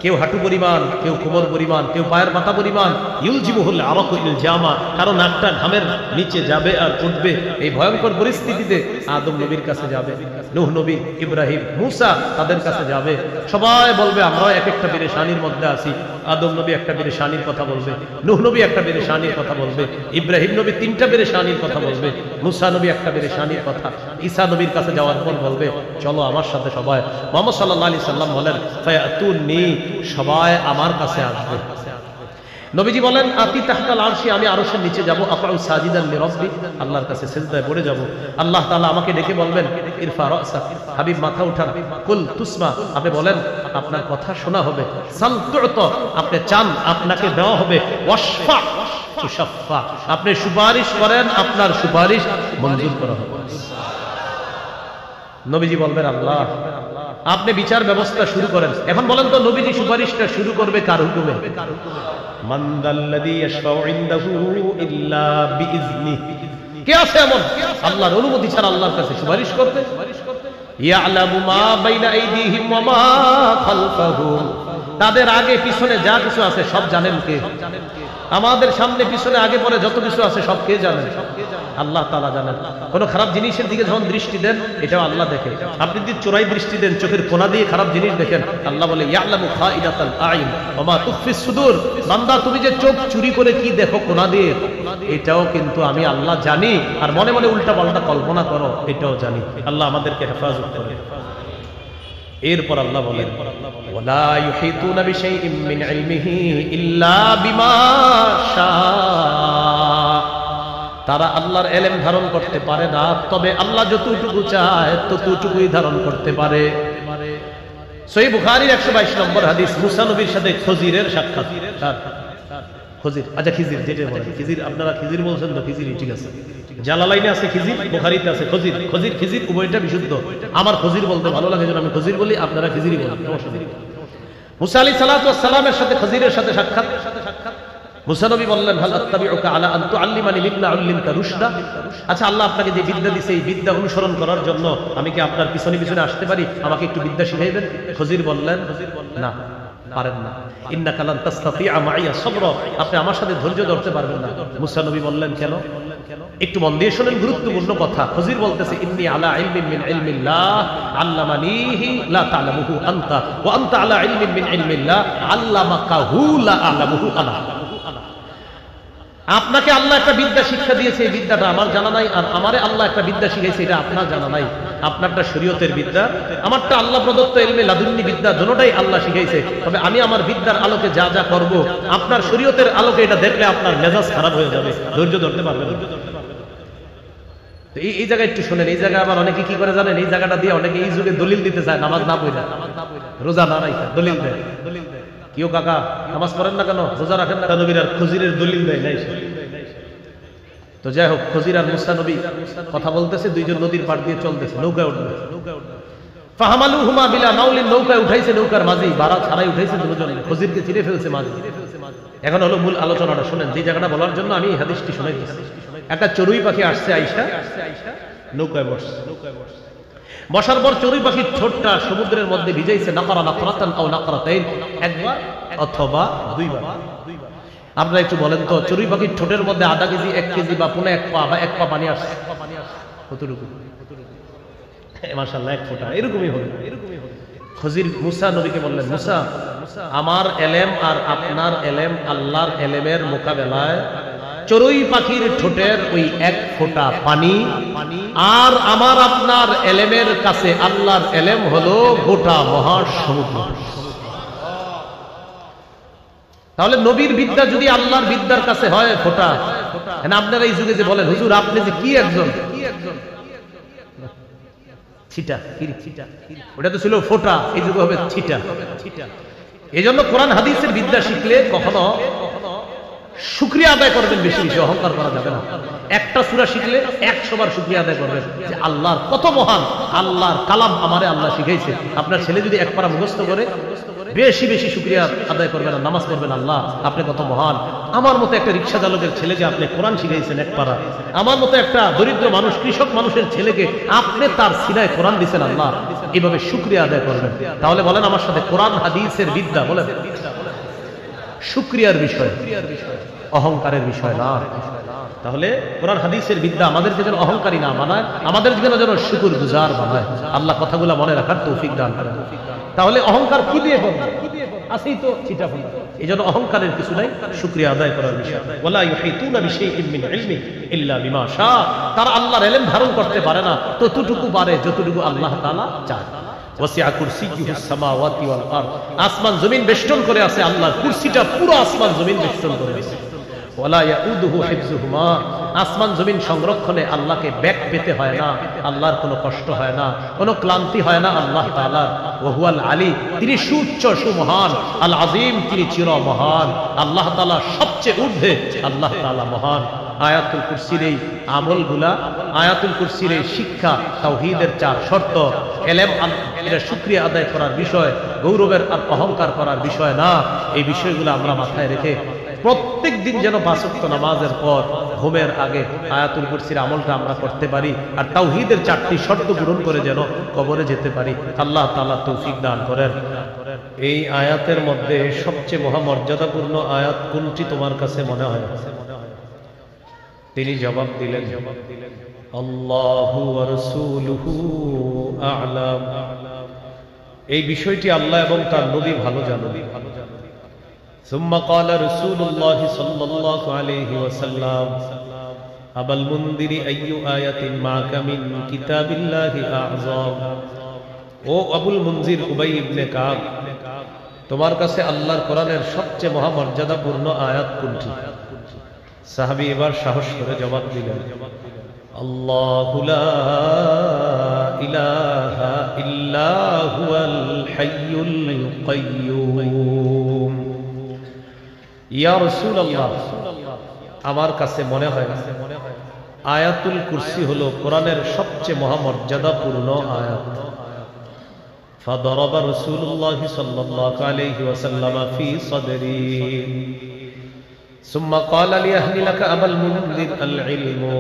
কেউ হাঁটু পরিমাণ, কেউ কোমর পরিমাণ, কেউ পায়ের পাতা পরিমাণ। ইউলজিবুহুল আরাকু ইলজামা, কারণ নাকটা ঘামের নিচে যাবে আর উঠবে। এই ভয়ঙ্কর পরিস্থিতিতে আদম নবীর কাছে যাবে, নূহ নবী, ইব্রাহিম, মূসা তাদের কাছে যাবে। সবাই বলবে আমরা এক একটা পেরেশানির মধ্যে আছি। আদম নবী একটা পেরেশানির কথা বলবে, নূহ নবী একটা পেরেশানির কথা বলবে, ইব্রাহিম নবী 3টা পেরেশানির কথা বলবে, মূসা নবী একটা পেরেশানির কথা। ঈসা নবীর কাছে যাওয়ার পর বলবে চলো আমার সাথে সবাই। মুহাম্মদ সাল্লাল্লাহু আলাইহি সাল্লাম বলেন ফায়াতুনি, সবাই আমার কাছে আসবে। নবীজি বলেন আতি তাহতাল আরশি, আমি আরশের নিচে যাব। আফাউ সাজিদান লিরাব্বি, আল্লাহর কাছে সিজদায় পড়ে যাব। আল্লাহ তাআলা আমাকে ডেকে বলবেন ইরফা রাসা, হাবিব মাথা উঠান। কুল তুসমা, আপনি বলেন আপনার কথা শোনা হবে। সাল তুতা, আপনি চান আপনাকে দেওয়া হবে। ওয়াশফা তুশাফা, আপনি সুপারিশ করেন আপনার সুপারিশ মঞ্জুর করা হবে। নবীজি বলবেন আল্লাহ আপনি বিচার ব্যবস্থা শুরু করেন। এখন বলেন তো নবীজি সুপারিশটা শুরু করবে কার হুকুমে? মান যাল্লাযী ইয়াশফাউ ইনদাহু ইল্লা বিইজনি। কে আছে এমন আল্লাহর অনুমতি ছাড়া আল্লাহর কাছে সুপারিশ করবে? ইয়ালামু মা বাইনা আইদিহিম ওয়া মা খালফাহুম, তাদের আগে পিছনে যা কিছু আছে সব জানেন কে? আমাদের সামনে পিছনে আগে পরে যত কিছু আছে সব কে জানেন? আল্লাহ তাআলা জানেন। কোন খারাপ জিনিসের দিকে যখন দৃষ্টি দেন এটাও আল্লাহ দেখেন। আপনি যদি চোরাই দৃষ্টি দেন, চোখের কোণা দিয়ে খারাপ জিনিস দেখেন, আল্লাহ বলে ইয়ালামু খাইনাতাল আইন ওয়া মা তুখফিস সুদূর। বান্দা তুমি যে চোখ চুরি করে কি দেখো কোণা দিয়ে, এটাও কিন্তু আমি আল্লাহ জানি। আর মনে মনে উল্টা পাল্টা কল্পনা করো, এটাও জানি। আল্লাহ আমাদেরকে হেফাজত করে। এরপর আল্লাহ বলেন ওয়ালা ইউহিতুনা বিশাইইম মিন ইলমিহি ইল্লা বিমা শাআ, তারা আল্লাহর ইলম ধারণ করতে পারে না, তবে আল্লাহ যতটুকু চায় ততটুকুই ধারণ করতে পারে। সহিহ বুখারীর 122 নম্বর হাদিস, মুসা নবীর সাথে খজিরের সাক্ষাৎ। খজির, আচ্ছা খিজির যেটা বলে খিজির, আপনারা খিজির বলছেন তো, খিজিরই ঠিক আছে। জালালাইনে আছে খিজির, বুখারীতে আছে খজির। খজির খিজির উভয়টা বিশুদ্ধ। আমার খজির বলতে ভালো লাগে যেন আমি খজির বলি, আপনারা খিজিরই বলেন। মুসা আলাইহিস সালাতু ওয়াস সালামের সাথে খজিরের সাথে সাক্ষাৎ। মুসা নবী বললেন হাল আত্তাবিউকা আলা আন তুআল্লিমানি মিম্মা উল্লিমতা রুশদা, আচ্ছা আল্লাহ আপনাকে যে বিদ্যা দিয়েছে এই বিদ্যা অনুসরণ করার জন্য আমি কি আপনার পিছনে পিছনে আসতে পারি? আমাকে একটু বিদ্যা শিখাইবেন? খজির বললেন না, পারেন না। ইন্নাকা লান তাসতাতিআ মাইয়া সাবরা, আপনি আমার সাথে ধৈর্য ধরতে পারবেন না। মুসা নবী বললেন কেন? একটু মন দিয়ে শুনেন, গুরুত্বপূর্ণ কথা। খজির বলতেছে ইন্নী আলা ইলমিন মিন ইলমিল্লাহ আল্লামানিহি লা তা'লামুহু আনতা ওয়া আনতা আলা ইলমিন মিন ইলমিল্লাহ আল্লামাকাহু লা আ'লামুহু আনা। আপনাকে আল্লাহ একটা বিদ্যা শিক্ষা দিয়েছে, এই বিদ্যাটা আমার জানা নাই, আর আমারে আল্লাহ একটা বিদ্যা শিখাইছে, এটা আপনার জানা নাই। আপনারটা শরীয়তের বিদ্যা, আমারটা আল্লাহ প্রদত্ত ইলমে লাদুন্নি বিদ্যা, দুটোটাই আল্লাহ শিখাইছে। তবে আমি আমার বিদ্যার আলোকে যা যা করব, আপনার শরীয়তের আলোকে এটা দেখলে আপনার মেজাজ খারাপ হয়ে যাবে, ধৈর্য ধরতে পারবেন না। এই জায়গায় একটু শুনেন। এই জায়গায় আবার অনেকে কি করে জানেন? এই জায়গাটা দিয়ে অনেকে এই যুগে দলিল দিতে চায়, নামাজ না পড়ে, রোজা না রাখা, দলিল দেয়। কেউ কাকা নামাজ পড়েন না কেন, রোজা রাখেন না? নবীর আর খজিরের দলিল দেয় নাই। তো যাই হোক, খজির আর মুসা নবী কথা বলতেছে, দুইজন নদীর পাড় দিয়ে চলতেছে, নৌকায় উঠবে। ফাহামালুহুমা বিলা মাউলিন, নৌকায় উঠাইছে, নৌকার মাঝি বাড়া ছাড়াই উঠাইছে দুজন, খজিরকে চিরে ফেলছে মাঝি। এখন হলো মূল আলোচনাটা শুনেন, যে জায়গাটা বলার জন্য আমি এই হাদিসটি শুনাইতেছি। একটা চড়ুই পাখি আসছে, আইসা নৌকায় বসছে। বসার পর চড়ুই পাখির ঠোঁটটা সমুদ্রের মধ্যে ভিজাইছে, নাকারা নাকরাতান আও নাকরাতাইন, একবার অথবা দুইবার। আপনারা একটু বলেন তো, চড়ুই পাখির ঠোঁটের মধ্যে আধা কেজি, 1 কেজি বা পুনে 1 পা বা 1 পা পানি আসছে, কতটুকু? মাশাআল্লাহ 1 ফোঁটা, এরকমই হবে। খজির মুসা নবীকে বললেন, মুসা আমার এলেম আর আপনার এলেম আল্লাহর এলেমের মোকাবেলায় চড়ুই পাখির ঠোঁটের ওই এক ফোঁটা পানি আর আমার আপনার এলেমের কাছে আল্লাহর এলেম হলো গোটা মহাসমুদ্র। তাহলে নবীর বিদ্যা যদি আল্লাহর বিদ্যার কাছে হয় ফোঁটা, আপনারা এই যুগে যে বলেন হুজুর আপনি যে কি একজন ছিটা, ওটা তো ছিল ফোঁটা, এই যুগে হবে ছিটা। এই জন্য কোরআন হাদিসের বিদ্যা শিখলে কখনো শুকরিয়া আদায় করবেন, বেশি বেশি অহংকার করা যাবে না। একটা সূরা শিখলে 100 বার শুকরিয়া আদায় করবেন যে আল্লাহর কত মহান, আল্লাহর কালাম আমারে আল্লাহ শিখাইছে। আপনার ছেলে যদি এক পারা মুখস্থ করে বেশি বেশি শুকরিয়া আদায় করবেন, নামাজ পড়বেন, আল্লাহ আপনি কত মহান, আমার মতো একটা রিক্সা চালকের ছেলেকে আপনি কোরআন শিখাইছেন এক পারা, আমার মতো একটা দরিদ্র মানুষ কৃষক মানুষের ছেলেকে আপনি তার সিনায় কোরআন দিয়েছেন, আল্লাহ এইভাবে শুকরিয়া আদায় করবেন। তাহলে বলেন আমার সাথে কোরআন হাদিসের বিদ্যা বলেন শুকরিয়ার বিষয়, অহংকারের বিষয় না। তাহলে কোরআন হাদিসের বিদ্যা আমাদেরকে যেন অহংকারী না বানায়, আমাদের যেন শুকর গুজার বানায়। আল্লাহ কথাগুলো মনে রাখার তৌফিক দান করেন। তাহলে অহংকার কি দিয়ে হবে? আসেই তো ছিটাফোঁটা। এই জন্য অহংকারের কিছু নাই, শুকরিয়া আদায় করার বিষয়। ওয়ালা ইউহিতুনা বিশাইইন মিন ইলমি ইল্লা বিমা শা। তারা আল্লাহর ইলম ধারণ করতে পারে না ততটুকু পারে যতটুকু আল্লাহ তাআলা চায়। ওয়াসিআ কুরসিয়্যুহুস সামাওয়াতি ওয়াল আরদ। আসমান জমিন বেষ্টন করে আছে, আল্লাহর কুরসিটা পুরো আসমান জমিন বেষ্টন করে আছে। ওয়ালা ইয়াউদুহু হিফযুহুমা। আসমান জমিন সংরক্ষণে আল্লাহকে ব্যাক পেতে হয় না, আল্লাহর কোনো কষ্ট হয় না, কোনো ক্লান্তি হয় না আল্লাহ তাআলার। ওয়া হুয়াল আলী, তিনি সুউচ্চ সুমহান, আল আযীম, তিনি চির মহান। আল্লাহ তাআলা সবচেয়ে ঊর্ধ্বে, আল্লাহ তাআলা মহান। আয়াতুল কুরসির এই আমলগুলা, আয়াতুল কুরসির এই শিক্ষা তাওহীদের 4 শর্ত, এলেম এটা শুকরিয়া আদায় করার বিষয়, গৌরবের আর অহংকার করার বিষয় না। এই বিষয়গুলো আমরা মাথায় রেখে প্রত্যেক দিন যেন 5 ওয়াক্ত নামাজের পর ঘুমের আগে আয়াতুল কুরসির আমলটা আমরা করতে পারি, আর তাওহীদের 4টি শর্ত পূরণ করে যেন কবরে যেতে পারি। আল্লাহ তাআলা তৌফিক দান করেন। এই আয়াতের মধ্যে সবচেয়ে মহামর্যাদাপূর্ণ আয়াত কোনটি তোমার কাছে মনে হয়? তিনি জবাব দিলেন আল্লাহু ওয়া রাসূলুহু আ'লাম। এই বিষয়টি আল্লাহ এবং তার নবী ভালো জানেন। ثم قال رسول الله صلى الله عليه وسلم أبا المنذر أي آية معك من كتاب الله أعظم। ও আবুল মুনজির উবাই ইবনে কাব, তোমার কাছে আল্লাহর কোরআনের সবচেয়ে মহামর্যাদাপূর্ণ আয়াত কোনটি? সাহাবী এবার সাহস করে জবাব দিলেন আল্লাহু লা ইলাহা ইল্লা হুয়াল হাইয়ুল কাইয়্যুম। ইয়া রাসূলুল্লাহ, আমার কাছে মনে হয় আয়াতুল কুরসি হলো কোরআনের সবচেয়ে মহামর্যাদাপূর্ণ আয়াত। ফাদরাবা রাসূলুল্লাহ সাল্লাল্লাহু আলাইহি ওয়াসাল্লাম ফি সাদরি সুম্মা ক্বালা লিআহলি লাকা আবাল মুনযির আল ইলমু।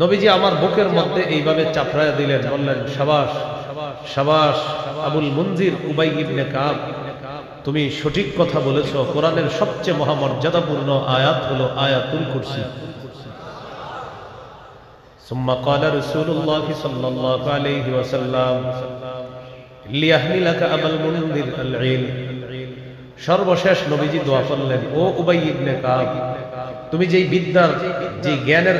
নবীজি আমার বুকের মধ্যে এইভাবে চাপড়ায়া দিলেন, বললেন শাবাশ শাবাশ আবুল মুনজির উবাই ইবনে কাব, তুমি সঠিক কথা বলেছো। কোরআনের সবচেয়ে মহামর্যাদাপূর্ণ আয়াত হলো আয়াতুল কুরসি। সুম্মা ক্বালা রাসূলুল্লাহ সাল্লাল্লাহু আলাইহি ওয়াসাল্লাম লিআহলি লাকা আবাল মুনযির আল ইলম। সর্বশেষ নবীজি দোয়া করলেন, ও উবাই ইবনে কাব, তুমি যেই বিদ্যার, যেই জ্ঞানের